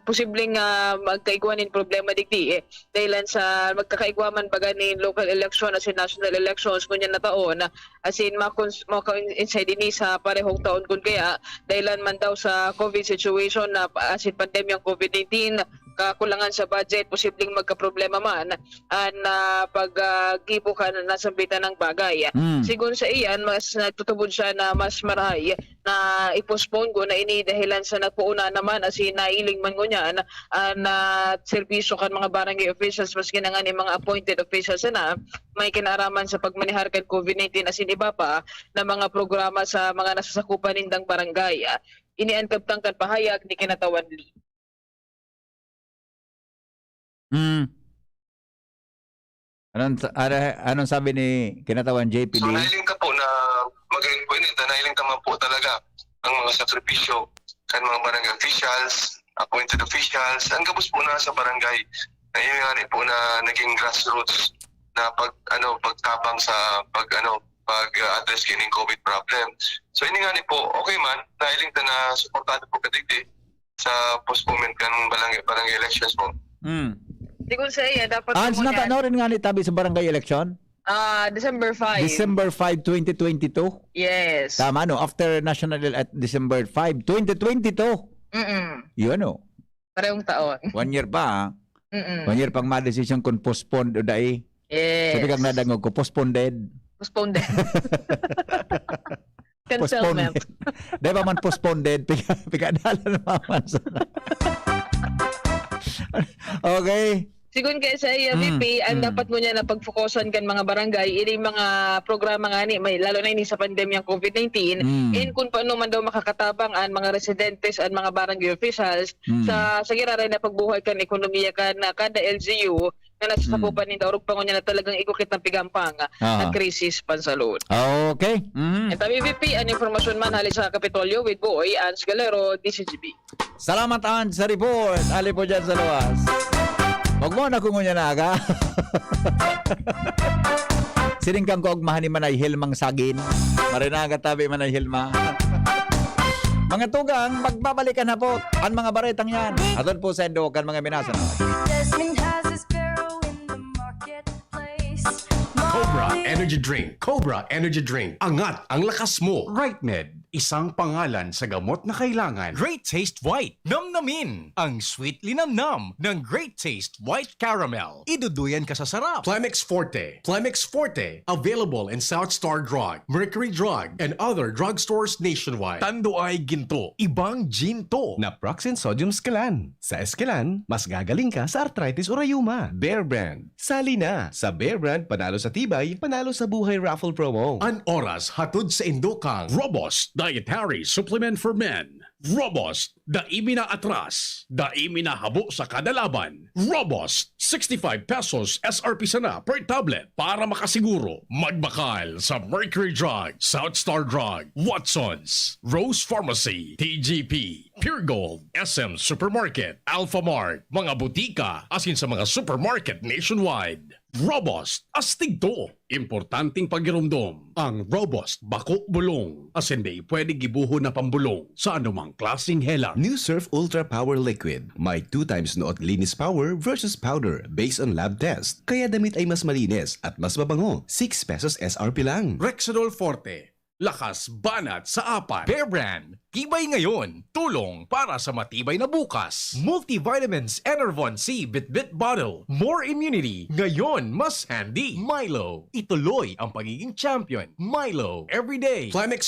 posibleng magkaigwanin problema digdi dahilan sa magkakaigwaman baga ni local election asin national elections kunya na taon asin maka-inside ini sa parehong taon kun kaya dahilan man daw sa COVID situation na asin pandemyang COVID-19, kakulangan sa budget, posibleng magka-problema man na pag-gibukan na sambitan ng bagay. Sigun sa iyan, mas natutubod siya na mas marahay na i-postpone ko na ini dahilan sa nagpuuna naman asin nailing man ko niyan na serbisyo kan mga barangay officials maski na nga ni mga appointed officials na may kinaraman sa pagmanihar kan COVID-19 asin iba pa na mga programa sa mga nasasakupan nindang barangay. Iniangkab kan pahayag ni Kinatawan Lee. Anong sabi ni Kinatawan JP So Lee? nahiling ka po na magaling po init, nahiling ka man po talaga ang mga sakripisyo kan mga barangay officials, appointed officials, ang gabos po na sa barangay. Nangyayari po na naging grassroots na pagtabang sa pag-address kining COVID problem. So ini nga ni po, okay man, nahiling ta na suportado po kadigdi sa postponement kan barangay elections po. Sigun sa iya, dapat Ans, natanoorin nga ni tabi sa barangay election? December 5. December 5, 2022? Yes. Tama, no? After national at December 5, 2022. Yun, no? Parehong taon. 1 year pa, ha? 1 year pang ma-decision kung postponed o dahi. Yes. Sabi kang nadangog ko, postponed. Postponed. Cancelment. Dahil pa man postponed, pikadala naman. Okay. Sigun kaya sa iya, VP, ang dapat mo niya na pagfokusan kan mga barangay, ini mga programa nga ni, may, lalo na ini sa pandemyang COVID-19, kung paano man daw makakatabang ang mga residentes at mga barangay officials sa giraray na pagbuhay kan ekonomiya kan kada LGU na nasasakupan ni Daurog Pangunya na talagang ikukit ng pigampang at krisis pansalud. Okay. Ito, VP, ang informasyon man halis sa Kapitolyo with Boy, Ans Galero, DCGB. Salamat, Ans, sa report. Ali po dyan sa luwas. Huwag mo na kungunya na ka. Siningkang ko agmahan ni Manay Hilmang Sagin. Marinaga tabi Manay Hilma. Mga tugang, magbabalikan na po ang mga baretang yan. Aton po sa Endokan, mga minasan. Jasmine has a sparrow in the marketplace. Cobra Energy Drink. Cobra Energy Drink. Angat ang lakas mo. RightMed. Isang pangalan sa gamot na kailangan. Great Taste White. Namnamin ang sweetly namnam ng Great Taste White Caramel. Iduduyan ka sa sarap. Plemex Forte. Plemex Forte. Available in South Star Drug, Mercury Drug, and other drugstores nationwide. Tando ay ginto. Ibang ginto. Naproxen Sodium Scalan. Sa Escalan, mas gagaling ka sa arthritis o rayuma. Bear Brand. Sali na. Sa Bear Brand, panalo sa tibay, panalo sa buhay raffle promo. An oras hatod sa Indokang. Robust Dietary Supplement for Men. Robust, daimi na atras, daimi na habo sa kada laban. Robust, 65 pesos SRP sana per tablet para makasiguro. Magbakal sa Mercury Drug, South Star Drug, Watsons, Rose Pharmacy, TGP, Pure Gold, SM Supermarket, Alpha Mart, mga butika, asin sa mga supermarket nationwide. Robust, astig to. Importanteng pagirumdom. Ang Robust, bako bulong. As hindi pwede gibuho na pambulong sa anumang klaseng hela. New Surf Ultra Power Liquid. May 2 times noot linis power versus powder based on lab test. Kaya damit ay mas malinis at mas mabango. 6 pesos SRP lang. Rexidol Forte. lakas banat sa apat. Bear Brand, tibay ngayon, tulong para sa matibay na bukas. Multivitamins Enervon C Bit-Bit Bottle, more immunity, ngayon mas handy. Milo, ituloy ang pagiging champion. Milo, everyday. Climex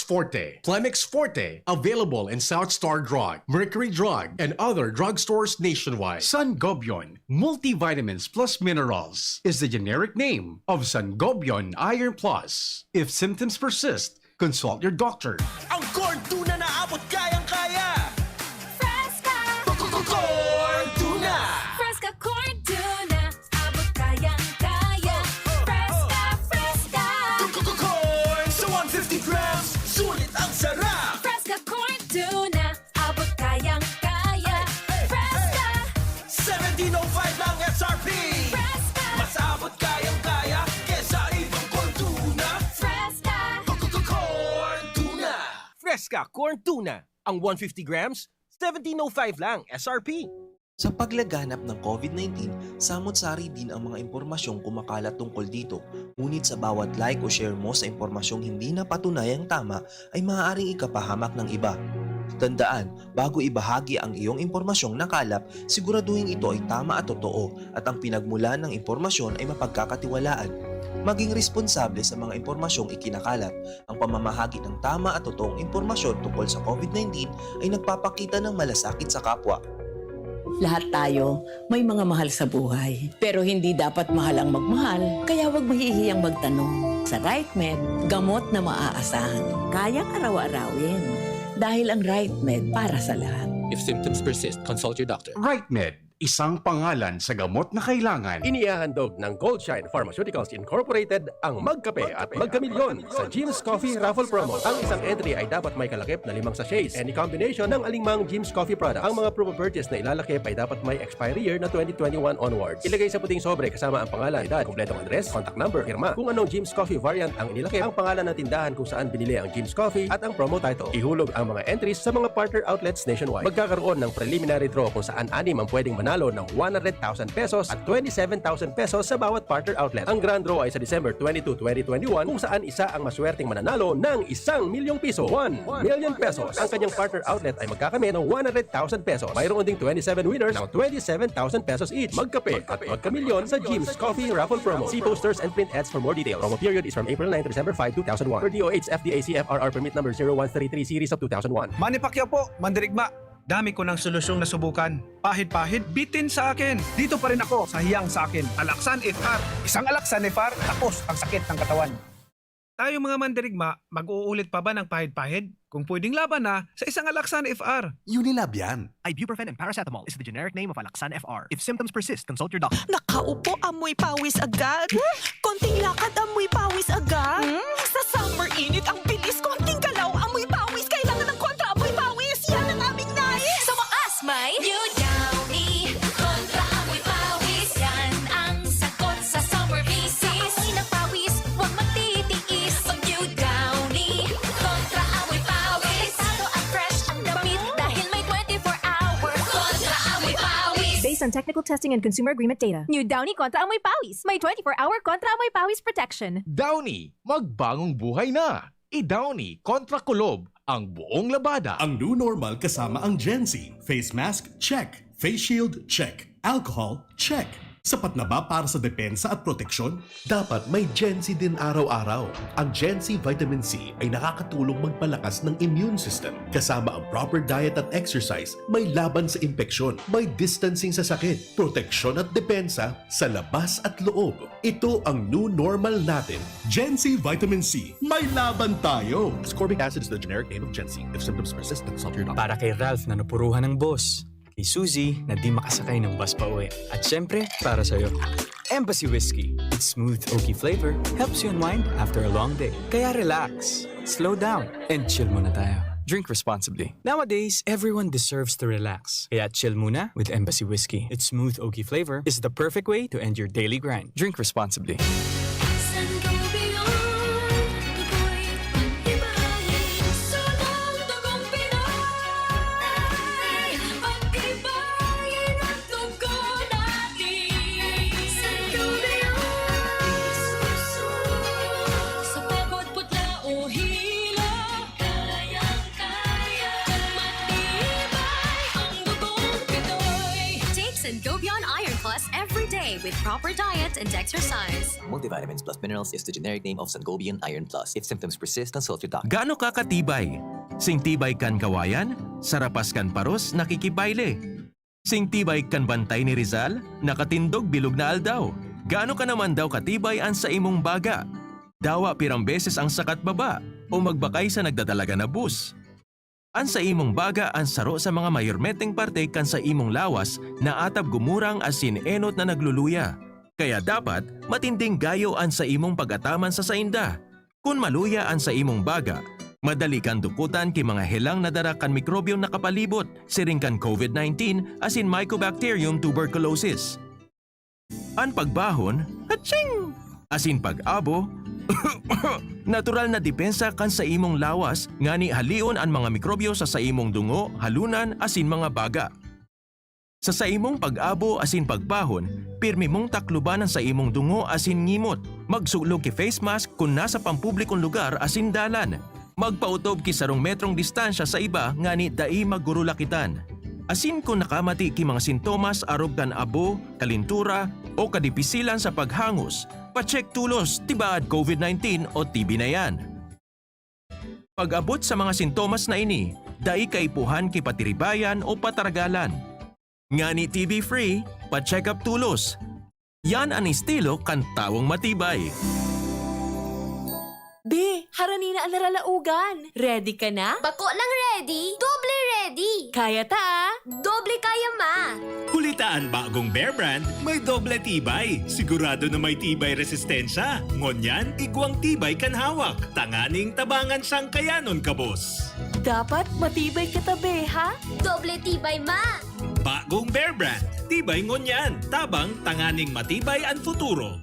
Forte, available in South Star Drug, Mercury Drug, and other drugstores nationwide. Sangobion, multivitamins plus minerals, is the generic name of Sangobion Iron Plus. If symptoms persist, consult your doctor. Ang corn tuna na abot kayang-kaya. Fresca! Corn tuna! Fresca corn tuna, abot kayang-kaya. Fresca, Fresca! Corn sa 150 grams, sulit ang sarap. Fresca corn tuna, abot kayang-kaya. Fresca! 17.05 lang SRP. Fresca! Mas abot kayang-kaya kesa ibang corn tuna. Fresca! Corn tuna! Fresca corn tuna. Ang 150 grams, 17.05 lang SRP. Sa paglaganap ng COVID-19, samot-sari din ang mga impormasyong kumakalat tungkol dito. Ngunit sa bawat like o share mo sa impormasyong hindi napatunayang tama ay maaaring ikapahamak ng iba. Tandaan, bago ibahagi ang iyong impormasyong nakalap, siguraduhin ito ay tama at totoo at ang pinagmulan ng impormasyon ay mapagkakatiwalaan. Maging responsable sa mga impormasyong ikinakalat. Ang pamamahagi ng tama at totoong impormasyon tungkol sa COVID-19 ay nagpapakita ng malasakit sa kapwa. Lahat tayo may mga mahal sa buhay. Pero hindi dapat mahal ang magmahal, kaya huwag mahihiyang magtanong. Sa RightMed, gamot na maaasahan. Kayang araw-arawin. Dahil ang RightMed para sa lahat. If symptoms persist, consult your doctor. RightMed, isang pangalan sa gamot na kailangan. Inihahandog ng Goldshine Pharmaceuticals Incorporated ang Magkape at Magkamilyon sa Jim's Coffee Raffle Promo. Ang isang entry ay dapat may kalakip na 5 sachets. Any combination ng alingmang Jim's Coffee product. Ang mga proof of purchase na ilalakip ay dapat may expiry year na 2021 onwards. Ilagay sa puting sobre kasama ang pangalan, edad, kompletong address, contact number, firma, kung anong Jim's Coffee variant ang inilakip, ang pangalan ng tindahan kung saan binili ang Jim's Coffee at ang promo title. Ihulog ang mga entries sa mga partner outlets nationwide. Magkakaroon ng preliminary draw kung saan 6 ang pwedeng manalo ng 100,000 pesos at 27,000 pesos sa bawat partner outlet. Ang grand draw ay sa December 22, 2021 kung saan isa ang maswerteng mananalo ng 1 milyong piso. 1 million pesos. Ang kanyang partner outlet ay magkakamit ng 100,000 pesos. Mayroon ding 27 winners ng 27,000 pesos each. Magkape at magkamilyon sa Jim's Coffee Raffle Promo. See posters and print ads for more details. Promo period is from April 9 to December 5, 2001. Per DOH FDA CFRR permit number 0133 series of 2001. Manny Pacquiao po, Mandirigma. Dami ko ng solusyong nasubukan. Pahid-pahid, bitin sa akin. Dito pa rin ako sa hiyang sa akin. Alaksan FR. Isang Alaksan FR, tapos ang sakit ng katawan. Tayo mga Mandirigma, mag-uulit pa ba ng pahid-pahid? Kung pwedeng laban na sa isang Alaksan FR. Unilab yan. Ibuprofen and paracetamol is the generic name of Alaksan FR. If symptoms persist, consult your doctor. Nakaupo, amoy pawis agad. Konting lakad, amoy pawis agad. Sa summer init, ang bilis. Konting galaw, amoy pawis. Kailangan ng kontra, amoy pawis. Yan ang aming nais. Sa wakas may New Downy kontra amoy pawis. Yan ang sagot sa summer bisis. Amoy ng pawis, huwag magtitiis. Pag New Downy kontra amoy pawis. Delikado at fresh ang damit dahil may 24-hour kontra amoy pawis. Based on technical testing and consumer agreement data, New Downy kontra amoy pawis. May 24-hour kontra amoy pawis protection. Downy, magbagong buhay na. I-Downy kontra kulob ang buong labada. Ang new normal kasama ang Gen-Z. Face mask, check. Face shield, check. Alcohol, check. Sapat na ba para sa depensa at proteksyon? Dapat may Gen-Z din araw-araw. Ang Gen-Z Vitamin C ay nakakatulong magpalakas ng immune system. Kasama ang proper diet at exercise, may laban sa impeksyon, may distancing sa sakit, proteksyon at depensa sa labas at loob. Ito ang new normal natin. Gen-Z Vitamin C. May laban tayo! Ascorbic acid is the generic name of Gen-Z. If symptoms persist, consult your doctor. Para kay Ralph na napuruhan ng boss. Kay Suzy na di makasakay ng bus pa uwi. At syempre, para sa'yo. Embassy Whiskey. Its smooth, oaky flavor helps you unwind after a long day. Kaya relax, slow down, and chill muna tayo. Drink responsibly. Nowadays, everyone deserves to relax. Kaya chill muna with Embassy Whiskey. Its smooth, oaky flavor is the perfect way to end your daily grind. Drink responsibly. proper diet and exercise. Multivitamins plus minerals is the generic name of Sangobion Iron Plus. If symptoms persist, consult your doctor. Gaano ka katibay? Sing tibay kan kawayan, sarapas kan paros, nakikibayle. Sing tibay kan bantay ni Rizal, nakatindog bilog na aldaw. Gaano ka naman daw katibay ang sa imong baga? Dawa pirang beses ang sakat baba o magbakay sa nagdadalaga na bus. An sa imong baga ang saro sa mga mayormeteng parte kan sa imong lawas na atab gumurang asin enot na nagluluya. Kaya dapat matinding gayo an sa imong pag-ataman sa sainda. Kung maluya an sa imong baga, madali kan dukutan ki mga helang nadara kan mikrobyong nakapalibot, siring kan COVID-19 asin Mycobacterium tuberculosis. An pagbahon, hatching! Asin pag-abo, natural na depensa kan sa imong lawas ngani halion ang mga mikrobyo sa imong dungo, halunan asin mga baga. Sa imong pag-abo asin pagbahon, pirmi mong taklubanan sa imong dungo asin ngimot. Magsulog ki face mask kung nasa pampublikong lugar asin dalan. Magpautob ki sarong metrong distansya sa iba ngani dai maggurulakitan. Asin kung nakamati ki mga sintomas arog kan abo, kalintura o kadipisilan sa paghangos, pa-check tulos tibaad COVID-19 o TB na yan. Pag-abot sa mga sintomas na ini, dai kaipuhan ki patiribayan o pataragalan. Ngani TB-free, pa-check up tulos. Yan ang estilo kan tawong matibay. Be, harani na ang naralaugan. Ready ka na? Bako lang ready, doble ready. Kaya ta, Doble kaya ma. Kulitaan bagong Bear Brand, may doble tibay. Sigurado na may tibay resistensya. Ngonyan, igwang tibay kan hawak. Tanganing tabangan siyang kayanon kabos. dapat matibay ka tabi, ha? Doble tibay ma. Bagong Bear Brand, tibay ngonyan. Tabang, tanganing matibay ang futuro.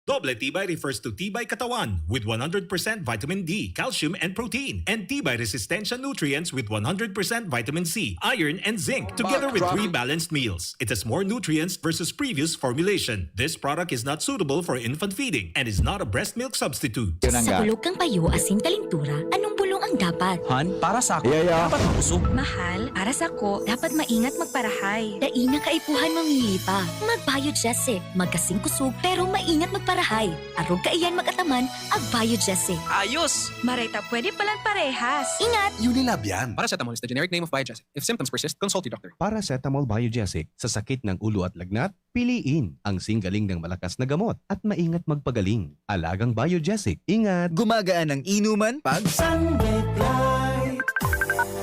Doble tibay refers to tibay katawan with 100% vitamin D, calcium, and protein, and tibay resistensya nutrients with 100% vitamin C, iron, and zinc, together with 3 balanced meals. It has more nutrients versus previous formulation. This product is not suitable for infant feeding and is not a breast milk substitute. Sa bulog kang payo asin kalintura, anong bulong ang dapat? Han, para sa ako, dapat makusog. Mahal, para sa ko, dapat maingat magparahay. Daina kaipuhan mamili pa. Mag-Biogesic, magkasing kusog, pero maingat magparahay. Arog kaiyan mag-ataman, ag-Biogesic. Ayos! Marita, pwede palang parehas. Ingat! Unilab yan. Paracetamol is the generic name of Biogesic. If symptoms persist, consult your doctor. Paracetamol Biogesic. Sa sakit ng ulo at lagnat, piliin ang singgaling ng malakas na gamot at maingat magpagaling. Alagang Biogesic. Ingat! Gumagaan ang inuman pag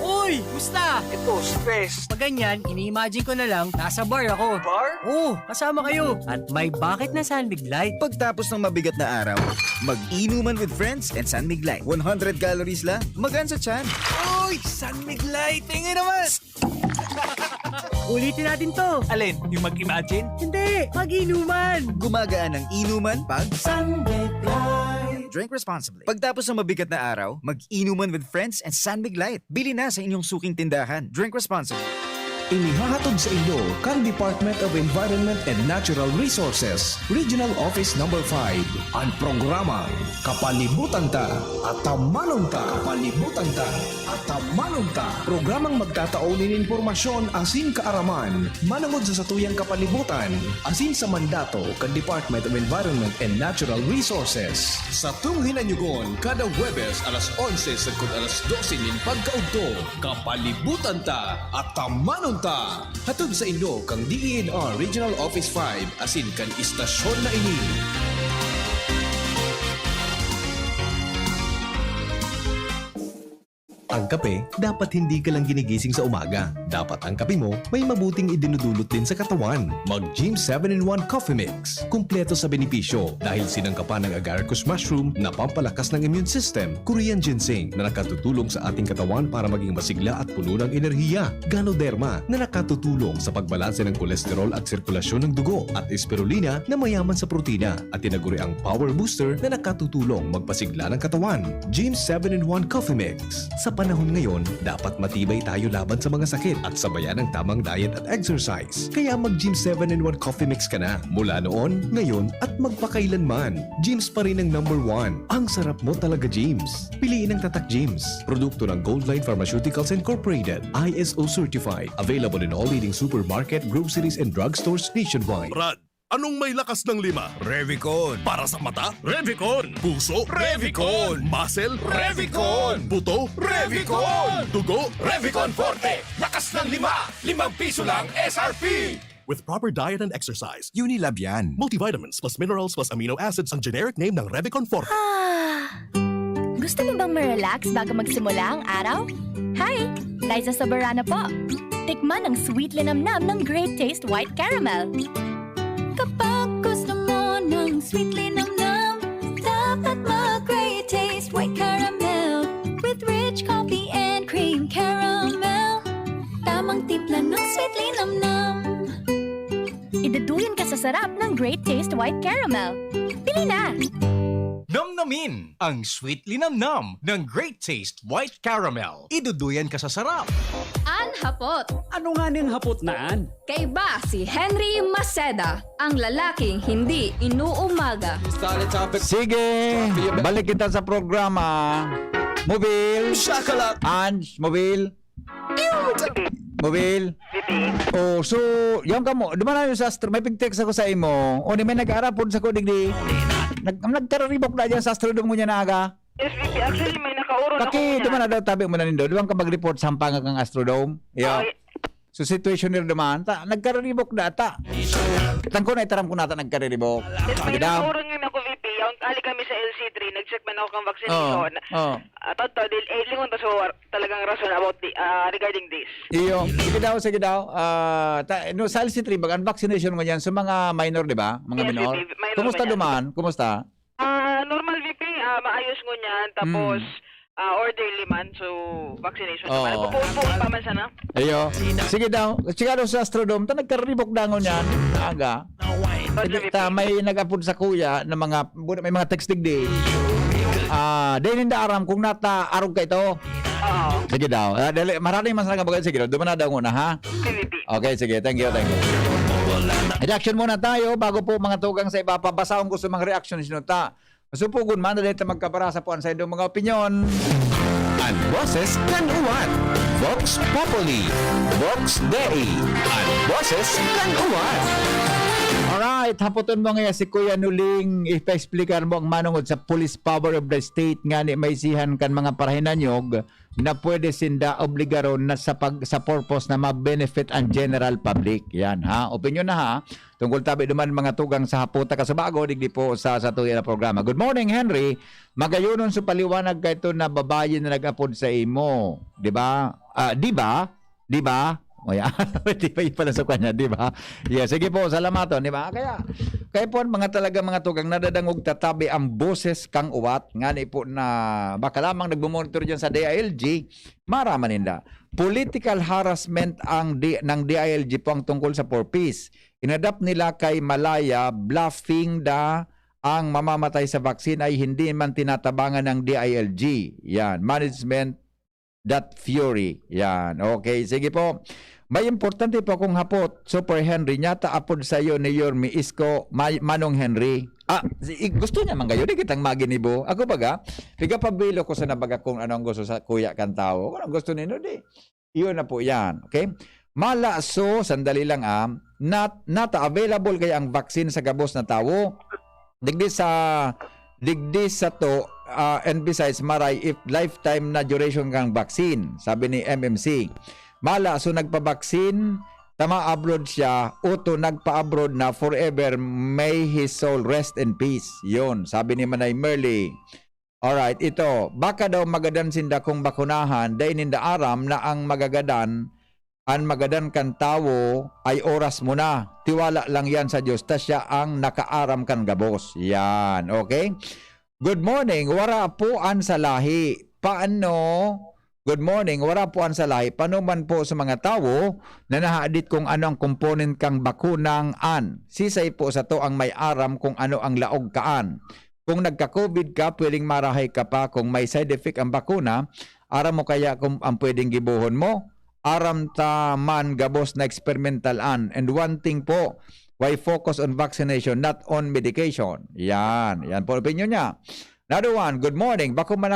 Uy! Musta? Ito, stress. Pag ganyan, ini-imagine ko na lang, nasa bar ako. Bar? Oo, kasama kayo. At may bucket na Sunbig Light. Pagtapos ng mabigat na araw, mag-inuman with friends and Sunmig Light. 100 calories lang, magaan sa tiyan. Uy! Sunbig Light! Tingin naman! Ulitin natin to. Alin? Yung mag-imagine? Hindi! Mag-inuman! Gumagaan ang inuman pag Sunbig Light. Drink responsibly. Pagtapos ng mabigat na araw, mag-inuman with friends and Sunbig Light. Bili na sa inyong suking tindahan. Drink responsibly. Inihahatid sa inyo kang Department of Environment and Natural Resources, Regional Office No. 5, ang programa Kapalibutan Ta at Tamanong Ta. Kapalibutan Ta at Tamanong Ta. Programang magtataonin informasyon asin kaaraman, manangod sa satuyang kapalibutan, asin sa mandato kang Department of Environment and Natural Resources. Sa tunghinanyugon, kada Huwebes alas 11 sagkod alas 12 nin pagkaugto, Kapalibutan Ta at Tamanong ta. Hatod sa inyo kang DENR Regional Office 5 asin kan istasyon na ini. Ang kape, dapat hindi ka lang ginigising sa umaga. Dapat ang kape mo may mabuting idinudulot din sa katawan. Mag-Gym 7-in-1 Coffee Mix. Kumpleto sa benepisyo dahil sinangkapan ng agaricus mushroom na pampalakas ng immune system, Korean ginseng na nakatutulong sa ating katawan para maging masigla at puno ng enerhiya, Ganoderma na nakatutulong sa pagbalanse ng kolesterol at sirkulasyon ng dugo, at spirulina na mayaman sa protina at tinaguri ang Power Booster na nakatutulong magpasigla ng katawan. Gym 7-in-1 Coffee Mix. Sa panahon ngayon, dapat matibay tayo laban sa mga sakit at sabayan ng tamang diet at exercise. Kaya mag-Gym 7-in-1 Coffee Mix ka na. Mula noon, ngayon, at magpakailanman. Gyms pa rin ang number 1. Ang sarap mo talaga, Gyms. Piliin ang Tatak Gyms. Produkto ng Goldline Pharmaceuticals Incorporated. ISO certified. Available in all leading supermarket, groceries, and drugstores nationwide. Brad, Anong may lakas ng 5? Revicon. Para sa mata? Revicon. Puso? Revicon. Muscle? Revicon. Buto? Revicon. Dugo? Revicon Forte. Lakas ng 5. 5 piso lang SRP. With proper diet and exercise, Unilab yan. Multivitamins plus minerals plus amino acids ang generic name ng Revicon Forte. Gusto mo bang ma-relax bago magsimula ang araw? Hi! Liza Soberano po. Tikman ang sweet linamnam ng Great Taste White Caramel. Kapag gusto mo ng sweet linamnam, dapat mag-Great Taste White Caramel with rich coffee and cream caramel. Tamang timpla ng sweet linamnam. Iduduyan ka sa sarap ng Great Taste White Caramel. Pili na! Namnamin ang sweet linamnam ng Great Taste White Caramel. Iduduyan ka sa sarap. An hapot. Ano nga ning hapot naan? Kay ba si Henry Maceda, ang lalaking hindi inuumaga. Sige, balik kita sa programa. Mobile. Ange, mobile. Mobile. Oh, so, yung kamo, duman na yung sastro, may pig-text ako sa imo. O, di may nag-arapon sa ko, digdi. Nagtararibok na dyan sa astrodome mo niya na aga. Yes, VP. Actually, may nakauron ako Kaki, niya. duman na daw tabi mo na nindo. Duman ka mag-report sa hampanga kang astrodome. Yeah. So, situation nila duman, nagkararibok na ata. Tangko na itaram ko nata nagkararibok. Yes, may Sige daw. nakauron nga ako, VP. Yung ali kami sa LC3, nag-check man ako kang vaccination. Toto, lingon to so talagang rason about regarding this. Iyo, sige daw. No, sa LC3, ang vaccination mo yan sa mga minor, di ba? Mga Yes, minor. VP, minor Kumusta man yan. duman? Kumusta? Normal, VP. Maayos ko niyan. Tapos, orderly man. So, vaccination naman. Nagpupuan pa man sana. Iyo. Sige daw sa Astrodome, nagkaribok dangon yan. Aga. May nag-upload sa kuya na may mga text digdi. Dahil hindi aram kung nata arog ka ito. Sige daw. Maraming mas nagabagay. Sige daw. Duman na daw muna, ha? Okay, sige. Thank you. Reaction muna tayo bago po mga tugang sa iba. Pabasa kung gusto mga reaction sinuta. Masupugon man, dahil magkabarasa po ang sa mga opinyon. Ang boses kan uwan. Vox Populi. Vox Dei. Ang boses kan uwan. Alright, hapoton mo ngayon si Kuya Nuling, ipa-explicar mo ang manungod sa police power of the state nga ni may sihan kan mga parahinanyog na pwede sinda obligaron na sa purpose na ma-benefit ang general public. Yan ha, opinion na ha. Tungkol tabi duman mga tugang sa haputa kasabago, digdi po sa tuya na programa. Good morning, Henry. Magayonon sa paliwanag ka ito na babae na nag-upload sa imo. Di ba? Di ba? O yan, di pa pala sa kanya, di ba? Yeah, sige po, salamaton, di ba? Kaya po mga tugang nadadangog tatabi ang boses kang uwat. Nga po na baka lamang nagmumonitor dyan sa DILG, maraman ninda. Political harassment ng DILG po ang tungkol sa 4Ps. Inadapt nila kay Malaya, bluffing ang mamamatay sa vaccine ay hindi man tinatabangan ng DILG. Yan, management Fury. Yan. Okay, sige po. May importante po kung hapot, Super Henry, nyata apod sa iyo ni Yormi Isko, Manong Henry. Gusto niya man kayo, di kitang maginibo. Ako baga, pabilo ko sa nabaga kung anong gusto sa kuya kang tao. Kung anong gusto nino, di. Iyon na po yan. Okay? Malaso, sandali lang not available kaya ang vaccine sa gabos na tao. Digdi sa to, and besides, maray if lifetime na duration kang vaccine, sabi ni MMC. Mala, so nagpa-vaccine, tama abroad siya, uto nagpa-abroad na forever, may his soul rest in peace. Yun, sabi ni Manay Merly. Alright, ito, baka daw magadan sinda kung bakunahan, dahil ninda aram na ang magadan kan tao ay oras mo na. Tiwala lang yan sa Diyos, ta siya ang nakaaram kan gabos. Yan, okay? Good morning, wara po an sa lahi. Paano? Good morning, wara po an sa lahi. Paano man po sa mga tao na nahaadit kung ano ang komponent kang bakunang an. Sisay po sa to ang may aram kung ano ang laog kaan. Kung nagka-COVID ka, pwedeng marahay ka pa. Kung may side effect ang bakuna, aram mo kaya kung ang pwedeng gibuhon mo? Aram ta man gabos na experimental an. And one thing po, why focus on vaccination, not on medication? Yan po opinion niya. Another one, good morning. Bako man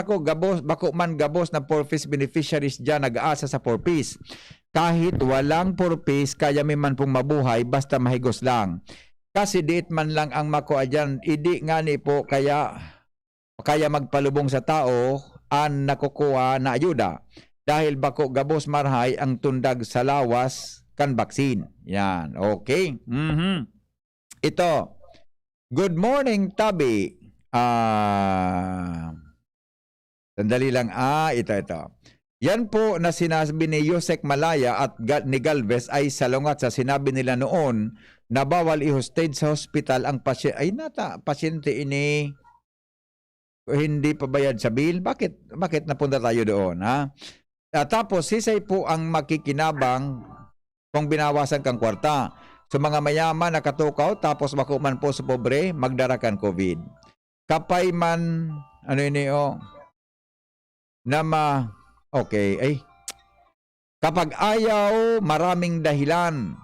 gabos na 4Ps beneficiaries dyan nag-aasa sa 4Ps. Kahit walang 4Ps, kaya may man pong mabuhay basta mahigos lang. Kasi diit man lang ang makuha dyan, idi nga ni po kaya magpalubong sa tao ang nakukuha na ayuda. Dahil bako gabos marhay ang tundag sa lawas kan baksin. Yan, okay. Ito, good morning, Tabi. Sandali lang. Ito. Yan po na sinabi ni Yusek Malaya at ni Galvez ay salungat sa sinabi nila noon na bawal i-hostage sa hospital ang pasyente. Ay pasyente ini hindi pa bayad sa bill. Bakit napunta tayo doon? Ha? Tapos sisay po ang makikinabang kung binawasan kang kwarta. So mga mayaman nakatukaw tapos makuman po sa pobre magdarakan COVID. Kapay man okay, kapag ayaw, maraming dahilan.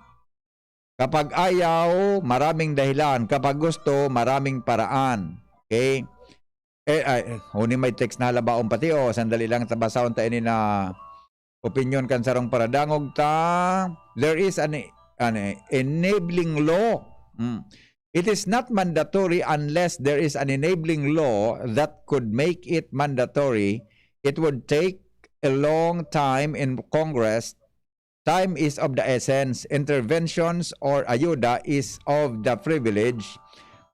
Kapag ayaw, maraming dahilan. Kapag gusto, maraming paraan. Okay? Huni may text na halabaon pati sandali lang tabasahon ta ini na opinion kan sarong paradangog ta. There is an enabling law. It is not mandatory unless there is an enabling law that could make it mandatory. It would take a long time in Congress. Time is of the essence. Interventions or ayuda is of the privilege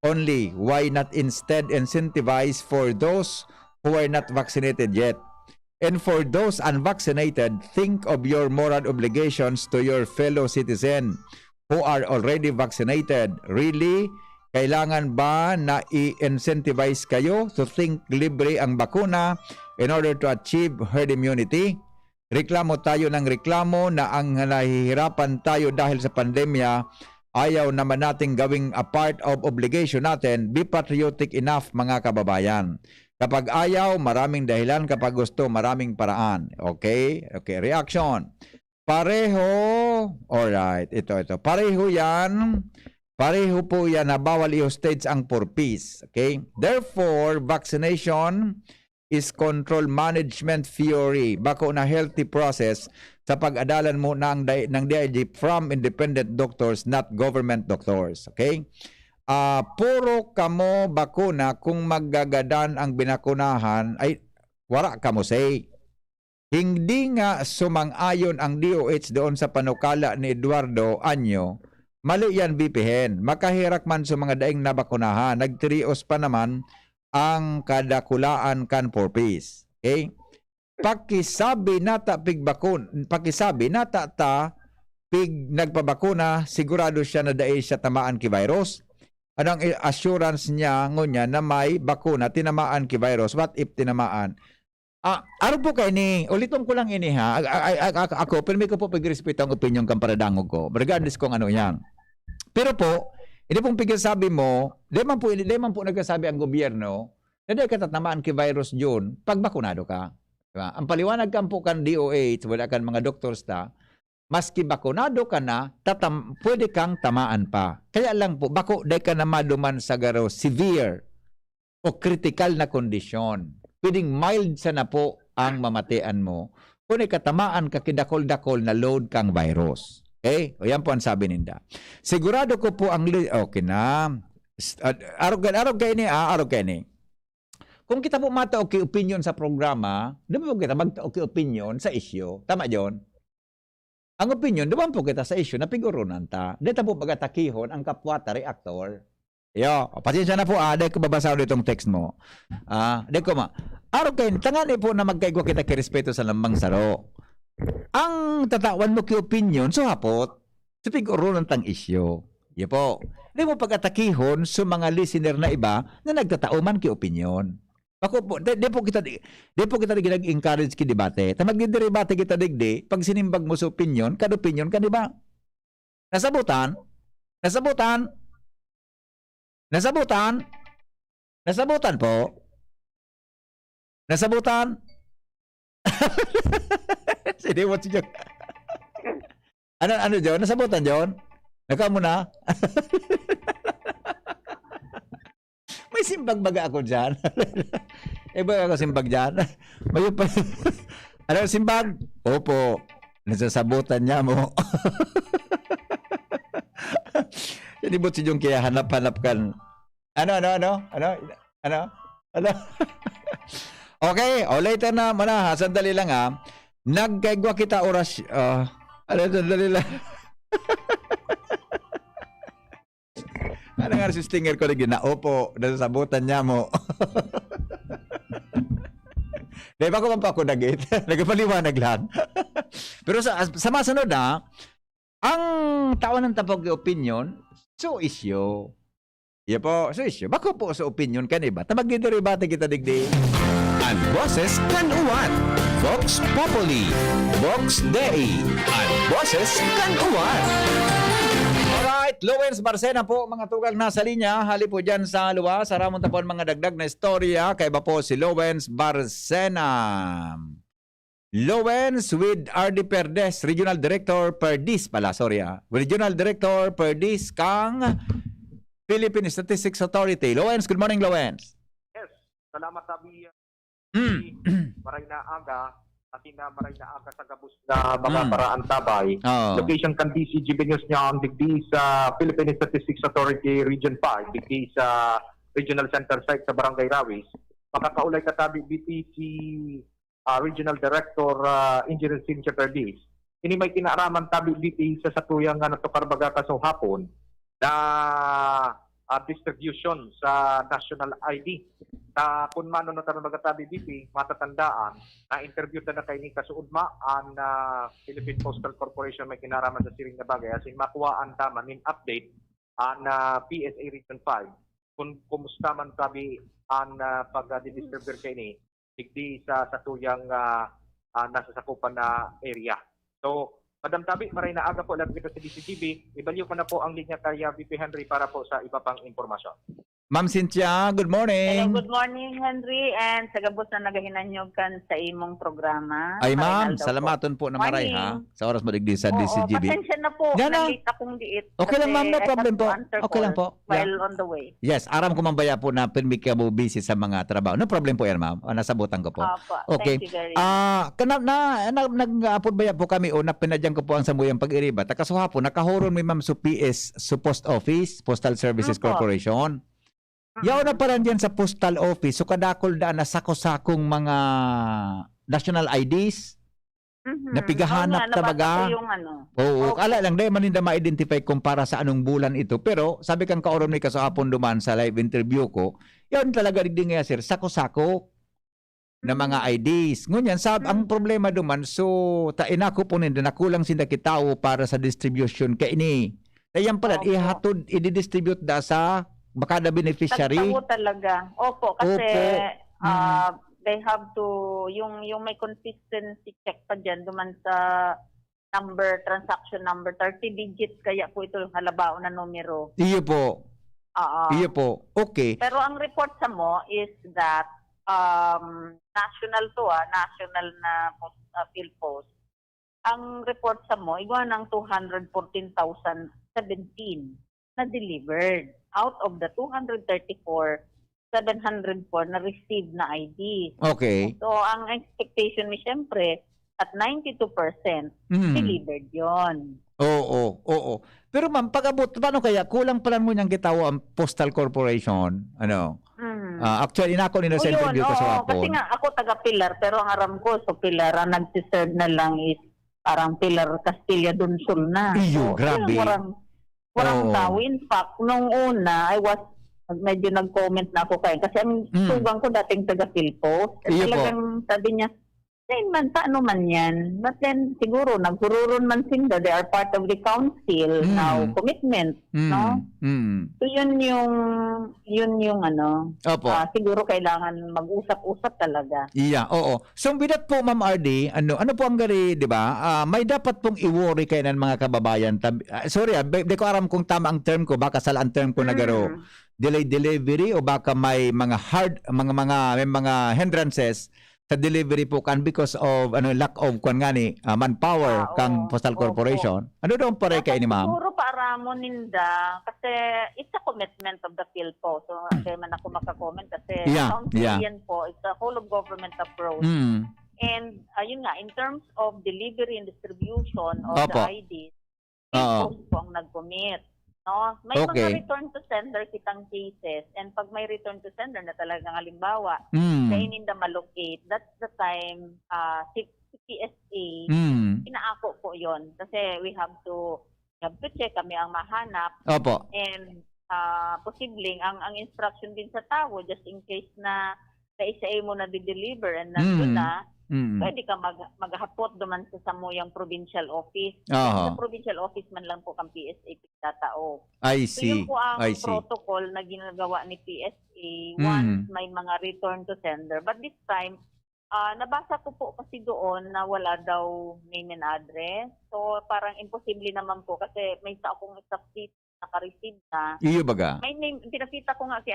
only. Why not instead incentivize for those who are not vaccinated yet? And for those unvaccinated, think of your moral obligations to your fellow citizen who are already vaccinated. Really? Kailangan ba na i-incentivize kayo to think libre ang bakuna in order to achieve herd immunity? Reklamo tayo ng reklamo na ang nahihirapan tayo dahil sa pandemya, ayaw naman nating gawing a part of obligation natin. Be patriotic enough mga kababayan. Kapag ayaw, maraming dahilan. Kapag gusto, maraming paraan. Okay? Okay, reaction. Pareho. Alright, ito. Pareho yan. Pareho po yan na bawal i-hostage ang for peace. Okay? Therefore, vaccination is control management theory. Bako na healthy process sa pag-adalan mo ng DIG from independent doctors, not government doctors. Okay? Puro kamo bakuna kung maggagadan ang binakunahan ay wala kamo say. Hindi nga sumang-ayon ang DOH doon sa panukala ni Eduardo Anyo. Mali yan bipihin. Makahirak man sa mga daing nabakunahan. Nagtrios pa naman ang kadakulaan kan for peace. Okay? Pakisabi nata pig nagpabakuna, sigurado siya na dahil siya tamaan ki virus. Anong assurance niya ngunya na may bakuna tinamaan ki virus? What if tinamaan? Araw po kayo ni, ulitin ko lang ini ha. Ako, pero may ko po pag-respeto ang opinion kang paradangog ko. Regardless kung ano yan. Pero po, hindi pong pigsasabi mo, di man po nagsasabi ang gobyerno, na dahil katatamaan ki virus yun, pag bakunado ka. Diba? Ang paliwanag kan po kan DOH, wala kan mga doctors ta, maski bakunado ka na, pwede kang tamaan pa. Kaya lang po, bako dahil ka na maduman sa garo severe o critical na kondisyon. Pwedeng mild sa na po ang mamatian mo. Kung ikatamaan ka kidakol-dakol na load kang virus. Okay? O yan po ang sabi ninda. Sigurado ko po ang... Okay na. Araw kayo ni. Kung kita po matao ki opinion sa programa, di ba po kita magtao ki opinion sa issue? Tama yun? Ang opinion, di ba po kita sa issue na pigurunan ta? Di ta po pagatakihon ang kapwa ta reactor. Yo, pasensya na po, dahil ko babasa ulit itong text mo. Dahil ko araw kayo, tangani po na magkaigwa kita kirespeto sa lambang saro. Ang tatawan mo ki opinion, so hapot, sa pigurunan tang issue. Yo po. Di mo pagatakihon sa mga listener na iba na nagtatauman ki opinion. Ako po, di po kita nag-encourage ki debate. Ta magdi-debate kita digdi, pag sinimbag mo sa opinion, kad opinion ka, di ba? Nasabutan po. Nasabutan. Sige, what si John? Ano John? Nasabutan John? Naka mo na? May simbag baga ako dyan. Baga ako simbag dyan. May pa. Ano simbag? Opo. Nasasabutan niya mo. Sinibot si Jung kaya hanap-hanap kan. Ano? Okay, later na mana, sandali lang Nagkaigwa kita oras. Sandali lang. Ano nga si Stinger ko na opo, nasasabutan niya mo. Di ba ko man pa ako nagit? Nagpaliwanag lang. Pero sa masunod ang tao ng tapog opinion, so issue. Iya po, so issue. Bako po sa opinion ka ba? Tamag dito ribate kita digdi. Ang boses kan uwan. Vox Populi. Vox Dei. Ang boses kan uwan. Alright, Lowens Barcena po, mga tugang nasa linya. Hali po dyan sa luwa. Sa ramon tapon mga dagdag na istorya. Kaya ba po si Lowens Barcena. Lowens with RD Perdes, Regional Director Perdis pala, sorry Regional Director Perdis kang Philippine Statistics Authority. Lowens, good morning, Lowens. Yes, salamat sabi. Maray na aga. Atin na maray na aga sa gabos na mga paraan tabay. Location kan DCGB News niya ang digdi sa Philippine Statistics Authority Region 5, digdi sa Regional Center Site sa Barangay Rawis. Makakaulay katabi BTC Regional Director Engineer Cynthia Perdis. Ini may kinaaraman tabi BT sa satuyang nga natukarbaga kaso hapon na distribution sa national ID. Na kung mano na tabi magatabi BT, matatandaan na interview na kay ni kasuudma ang Philippine Postal Corporation may kinaraman sa siring na bagay as in makuhaan tama nin update ang PSA Region 5 kung kumusta man tabi ang pag-distribute kay ni digdi sa tuyang nasa sakupan na area. So, Madam Tabi, maray na aga po lang dito sa DCGB. Ibaliw ko na po ang linya kay VP Henry para po sa iba pang impormasyon. Ma'am Cynthia, good morning. Hello, good morning Henry and sa gabos na nagahinanyog kan sa imong programa. Ay ma'am, salamaton po na maray sa oras mo digdi sa DCGB. Pasensya na po, nalita kong diit. Okay lang ma'am, no problem po. Okay lang po. While on the way. Yes, aram ko mambaya po na pinmi ka mo busy sa mga trabaho. No problem po yan ma'am. Nasabutan ko po. Okay. Thank you very much. Nag-apod baya po kami o napinadyan ko po ang samuyang pag-iriba. Takasuha po, nakahuron mi ma'am sa PS, sa Post Office, Postal Services Corporation. Yaw na parang dyan sa postal office, so kadakol daan na sako-sakong mga national IDs, napigahanap talaga. Oo, ala lang, dahil maninda ma-identify kung para sa anong bulan ito. Pero sabi kang kaoron may kasahapon duman sa live interview ko, yan talaga digdi nga sir, sako-sako na mga IDs. Ngunyan, ang problema duman, so taina ko po ninda, nakulang sinda kitao para sa distribution kay ini. Kaya pala, ihatod, i-distribute da sa baka na beneficiary. Tagtago talaga. Opo, kasi they have to, yung may consistency check pa dyan, duman sa transaction number, 30 digits, kaya po ito halabao na numero. Iyo po. Iyo po. Okay. Pero ang report sa mo is that national to, national na PhilPost. Ang report sa mo, igwa ng 214,017 na delivered. Out of the 234, 704 na received na ID. Okay. So, ang expectation ni siyempre, at 92% delivered yon. Oo. Pero ma'am, pag-abot, paano kaya? Kulang pala mo niyang kitaw ang Postal Corporation. Ano? Actually, inako nila sa interview ko sa hapon. Kasi nga, ako taga-Pilar, pero ang aram ko, so Pilar, ang nagsiserve na lang is parang Pilar Castilla Dunsol na. Iyo, grabe. Walang tao. In fact, nung una, medyo nag-comment na ako kayo. Kasi ang tugang ko dating taga-PhilPost. Talagang sabi niya, man, paano man yan? But then, siguro, naghururon man sila. They are part of the council. Now, commitment. No? So, yun yung siguro kailangan mag-usap-usap talaga. Yeah, oo. So, bidat po, Ma'am RD, ano po ang gari, di ba? May dapat pong i-worry kayo ng mga kababayan. Sorry, di ko aram kung tama ang term ko. Baka sala ang term ko na garo. Delayed delivery o baka may mga may mga hindrances sa delivery po kan because of lack of manpower kang Postal Corporation. Ano doon pare kay ni ma'am? Siguro para mo ninda kasi it's a commitment of the PhilPost. So kaya man ako maka-comment kasi yan po, it's a whole of government approach. And ayun nga, in terms of delivery and distribution of the IDs, PhilPost po ang nag-commit. No? May Okay. mga return to sender kitang cases, and pag may return to sender na talagang halimbawa, kainin na malocate, that's the time PSA, inaako po yon kasi we have to check, kami ang mahanap. Opo. And posibleng ang instruction din sa tao, just in case na isa mo na di-deliver and nandun na, pwede ka maghapot duman sa samuyang provincial office. Aha. Sa provincial office man lang po kang PSA pagtatao. I So see. yun po ang I see. protocol na ginagawa ni PSA once may mga return to sender. But this time, nabasa ko po kasi doon na wala daw name and address. So parang imposible naman po kasi may isa akong staff dito naka-receive na. Iyo baga. May name, pinakita ko nga si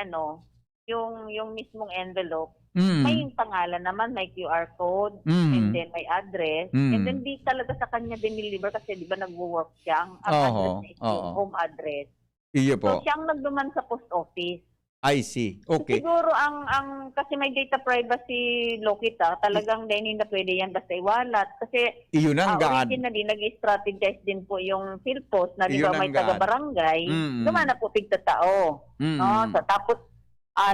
yung mismong envelope. Mm. May pangalan naman, may QR code, and then may address. And then di talaga sa kanya diniliver kasi di ba nagwo-work siya. Ang address niya is yung home address. Iyo So po. siyang nagduman sa post office. I see. Okay. Siguro ang kasi may data privacy law kita, talagang hindi na pwede yan basta iwalat. Kasi Iyon ang gaan. originally nag-strategize din po yung PhilPost na di Iyon ba may ang gaan. taga-barangay, dumana po tigtatao. No? So, tapos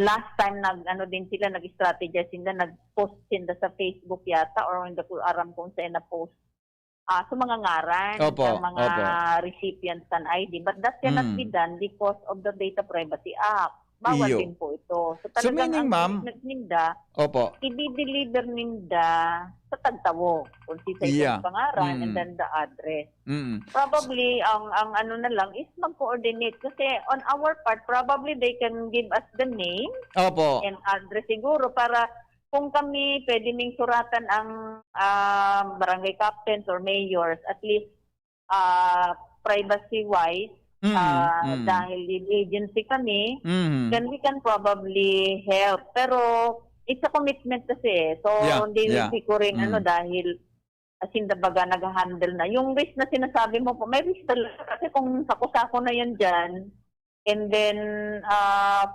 last time din sila nag-strategize sila, nag-post sila sa Facebook yata or hindi ko aram kung saan na-post. So mga ngaran ng mga recipients ng ID. But that cannot be done because of the Data Privacy Act. Bawal Iyo. din po ito. So So, talagang meaning, ma'am, ninda, i-deliver ninda sa tagtawo. Kung si Yeah. pangaran and then the address. Mm. Probably, ang ano na lang is mag-coordinate. Kasi on our part, probably they can give us the name Opo. and address siguro para kung kami pwede ning suratan ang barangay captains or mayors, at least privacy-wise, dahil lead agency kami, then we can probably help. Pero it's a commitment kasi. So, hindi ko rin dahil baga nag-handle na. Yung risk na sinasabi mo po, may risk talaga. Kasi kung sako-sako na yan dyan, and then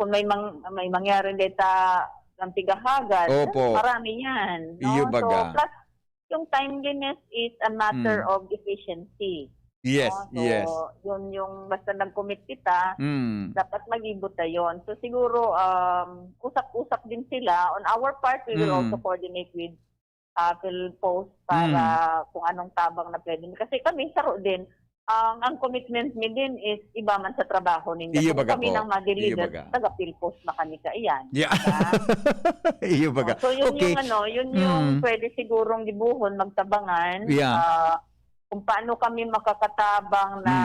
kung may mangyari data ng tigahagan, marami yan. No? Iyo baga. So, plus, yung timeliness is a matter of efficiency. Yes, So, yes. yun yung basta nag-commit kita, dapat mag-ibot na yun. So siguro, usap-usap din sila. On our part, we will also coordinate with PhilPost para kung anong tabang na pwede. Kasi kami, saro din, ang commitment mi din is iba man sa trabaho ninyo. Iyo Kung baga kami po. nang ma-deliver, Iyo baga. taga-PhilPost na kami ka iyan. Yeah. Iyo baga. So yun Okay. yun yung pwede sigurong dibuhon, magtabangan. Yeah. Kung paano kami makakatabang na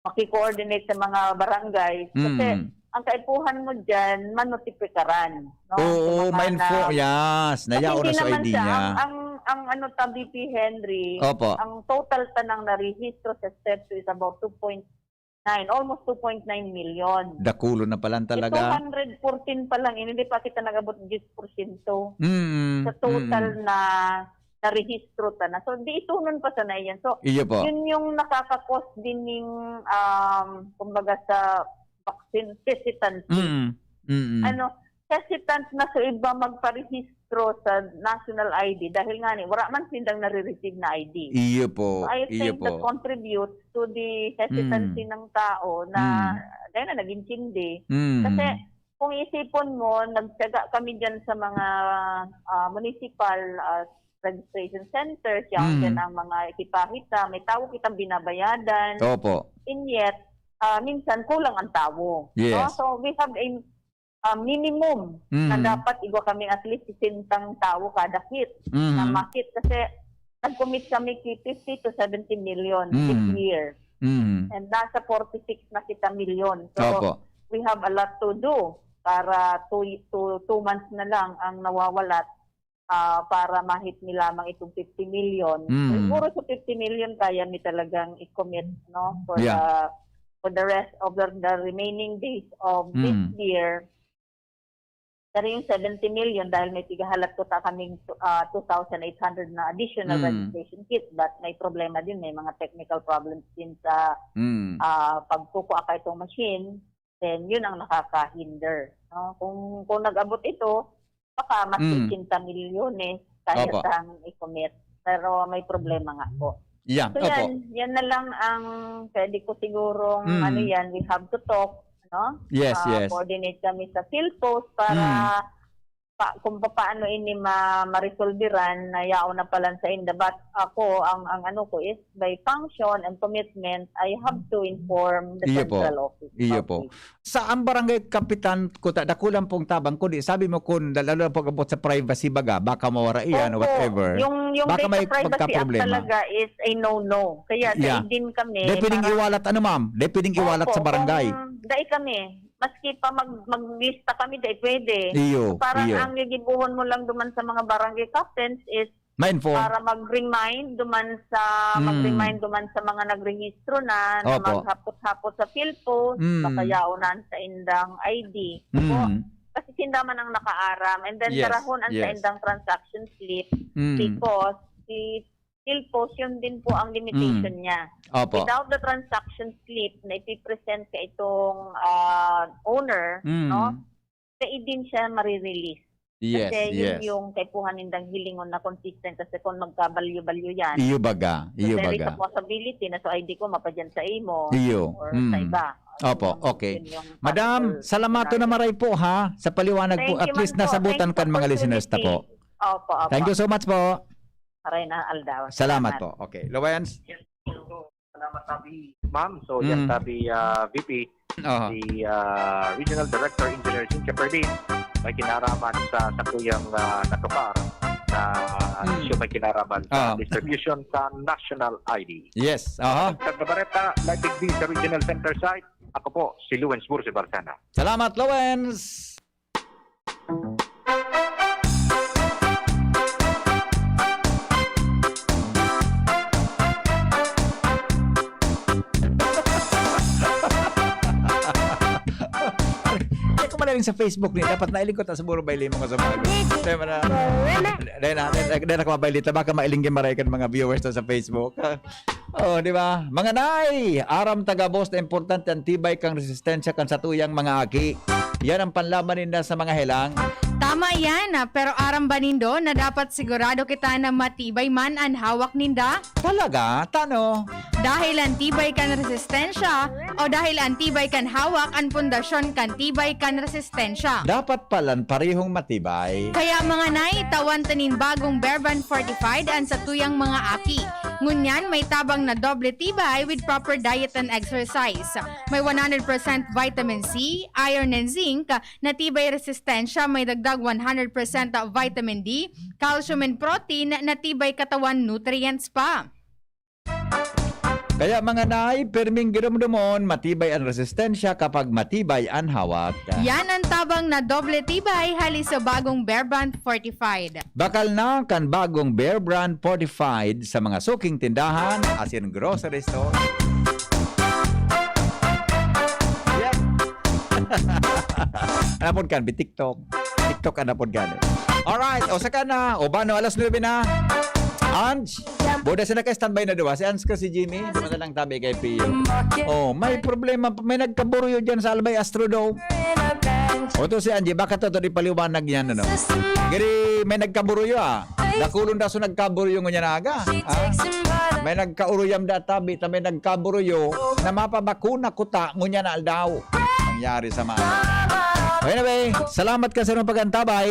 makikoordinate sa mga barangay. Kasi ang kaipuhan mo dyan, manotipikaran. No? Oo, ma-info. Yes. Nayao na sa ID niya. Ang BP Henry, Opo. ang total tanang na-rehistro sa STEPS is about 2.9, almost 2.9 million. Dakulo na palang talaga. 214 pa lang, hindi pa kita nag-abot 10% sa total Mm. na rehistro ta na. So, di itunon pa sana yan. So, Iyo po. yun yung nakakakos din ng, kumbaga sa vaccine hesitancy. Hesitant na sa iba magparehistro sa national ID dahil nga wala man silang nare-receive na ID. Iyo po. So, I Iyo think that po. contributes to the hesitancy ng tao na dahil na naging sindi. Mm. Kasi kung isipon mo, nagtyaga kami dyan sa mga municipal registration centers, yan din ang mga ikipahita, may tao kitang binabayadan. Opo. And yet, minsan kulang ang tao. Yes. No? So we have a minimum na dapat igwa kami at least 60 tao kada kit na makit kasi nag-commit kami 50 to 70 million this year. And nasa 46 na kita million. So Opo. we have a lot to do para 2 months na lang ang nawawalat para mahit ni lamang itong 50 million. Siguro sa 50 million kaya ni talagang i-commit for the rest of the remaining days of this year. Pero yung 70 million dahil may tigahalat ko ta kaming 2,800 na additional registration kits, but may problema din, may mga technical problems din sa pagkukuha ka itong machine, then yun ang nakakahinder. No? Kung nag-abot ito, baka mas 60 milyones kaya Opo. sang i-commit. Pero may problema nga po. Yeah, So yan na lang ang pwede ko sigurong we have to talk, no? Yes, yes. Coordinate kami sa PhilPost para kung paano ini ma-resolveran na yaon na palan sa inda. But ako, ang ano ko is, by function and commitment, I have to inform the central office. Iyo po. Sa ang barangay kapitan ko, dakulang pong tabang ko, sabi mo kung lalo na pag-abot sa privacy baga, baka mawara iyan or whatever. Yung baka data may privacy act talaga is a no-no. Kaya din kami. Di pwedeng iwalat, ma'am? Di pwedeng iwalat sa barangay. Dahil kami, maski pa maglista kami, dahil pwede. Iyo, so, parang iyo. ang gigibuhon mo lang duman sa mga barangay captains is para mag-remind duman sa mga nagrehistro na maghapot-hapot sa PhilPost, makayaunan sa indang ID. So, kasi sinda man ang nakaaram, and then karahon ang sa indang transaction slip because si PhilPost, yun din po ang limitation niya. Without the transaction slip na ipipresent ka itong owner, no, kaya din siya marirelease. Kasi yun yung kaipuhan nindang hilingon na consistent kasi kung magkabalyo-balyo yan. Iyo baga. So, there is a possibility na so ID ko mapadyan sa imo or sa iba. Opo, okay. Madam, salamato na maray po ha sa paliwanag po. At least nasabutan kan mga listeners na po. Opo. Thank you so much po. Aray na Aldaw. Salamat po. Okay. Lawrence? Salamat tabi, ma'am. So, yan tabi VP, si Regional Director Engineer Cynthia Perdin, may kinaraman sa sakuyang natukar na issue may kinaraman sa distribution sa national ID. Yes. Sa Gabareta, Lighting B sa Regional Center site, ako po, si Luwens Burse Barsana. Salamat, Lawrence! Rin sa Facebook ni dapat nailing ko ta sa buro baili mo sa mga dahil na kumabaili ta baka mailing maray kan mga viewers to sa Facebook. Di ba? Mga nay, aram taga boss na importante ang tibay kang resistensya kan sa tuyang mga aki. Yan ang panlaban ninda sa mga helang. Tama yan, pero aram ba nindo na dapat sigurado kita na matibay man ang hawak ninda? Talaga? Tano? Dahil ang tibay kan resistensya o dahil ang tibay kan hawak ang pundasyon kan tibay kan resistensya? Dapat palan parehong matibay. Kaya mga nay, tawan tanin bagong Bear Brand Fortified ang sa tuyang mga aki. Ngunyan, may tabang na doble tibay with proper diet and exercise. May 100% vitamin C, iron and zinc, na tibay resistensya, may dagdag 100% vitamin D, calcium and protein, na tibay katawan nutrients pa. Kaya mga nay, perming ginomdomon, matibay ang resistensya kapag matibay ang hawak. Yan ang tabang na doble tibay hali sa bagong Bear Brand Fortified. Bakal na kan bagong Bear Brand Fortified sa mga suking tindahan as in grocery store. Yeah. Anapod kan, TikTok. TikTok anapod kan. Alright, o saka na. O ba no, alas 9 na. Ange, boda sila kay standby na diba? Si Ange ka si Jimmy, di ba lang tabi kay Pio? Oh, may problema, may nagkaburuyo dyan sa Albay Astro daw. O to si Angie, baka to di paliwanag yan, ano? Giri, may nagkaburuyo Nakulong da so nagkaburuyo nga na aga. May nagkauruyam da tabi, may nagkaburuyo na mapabakuna kuta ngunya na aldaw. Nangyari sa mga. Anyway, salamat ka sa mga pagantabay.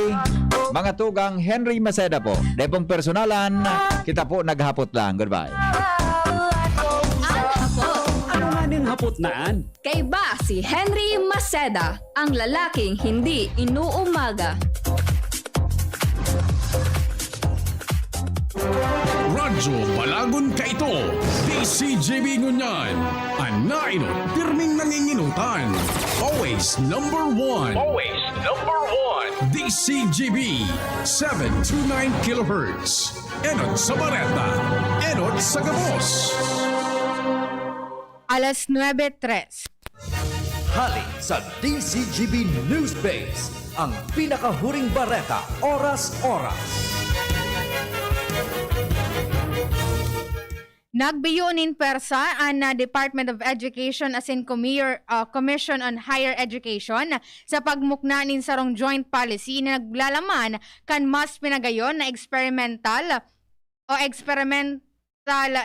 Mga tugang Henry Maceda po. Depong personalan, kita po naghapot lang. Goodbye. Ano nga ning hapot naan? Kay ba si Henry Maceda, ang lalaking hindi inuumaga. Radyo Balagon ka ito. DCJB Ngunyan. Anainot, pirming nanginginutan. Always number one. Always number one. DCJB 729 kHz. Enot sa Bareta. Enot sa Gabos. Alas 9:03. Hali sa DCGB News Base, ang pinakahuring bareta oras-oras. Nagbiyunin persa ang Department of Education as in Commission on Higher Education sa pagmuknanin sarong joint policy na naglalaman kan mas pinagayon na experimental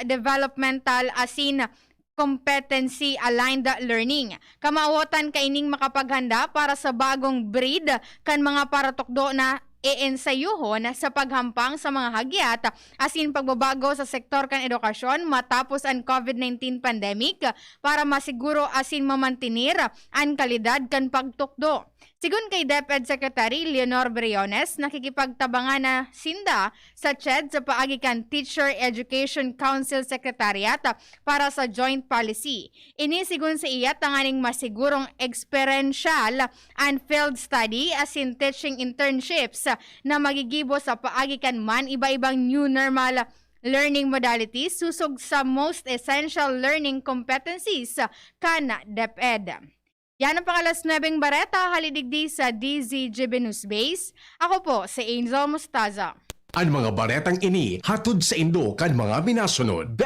developmental asin competency-aligned learning. Kamawatan kaining makapaghanda para sa bagong breed kan mga paratukdo na iensayuhon sa paghampang sa mga hagyat asin pagbabago sa sektor kan edukasyon matapos ang COVID-19 pandemic para masiguro asin mamantinir ang kalidad kan pagtukdo. Sigun kay DepEd Secretary Leonor Briones, nakikipagtabangan na sinda sa CHED sa paagi kan Teacher Education Council Secretariat para sa joint policy. Ini sigun sa iya tanganing masigurong experiential and field study as in teaching internships na magigibo sa paagi kan man iba-ibang new normal learning modalities susog sa most essential learning competencies kan DepEd. Yan ang pangalas 9 bareta, halidigdi sa DZGB News Base. Ako po si Angel Mostaza. Ang mga baretang ini hatod sa Indo kan mga minasunod.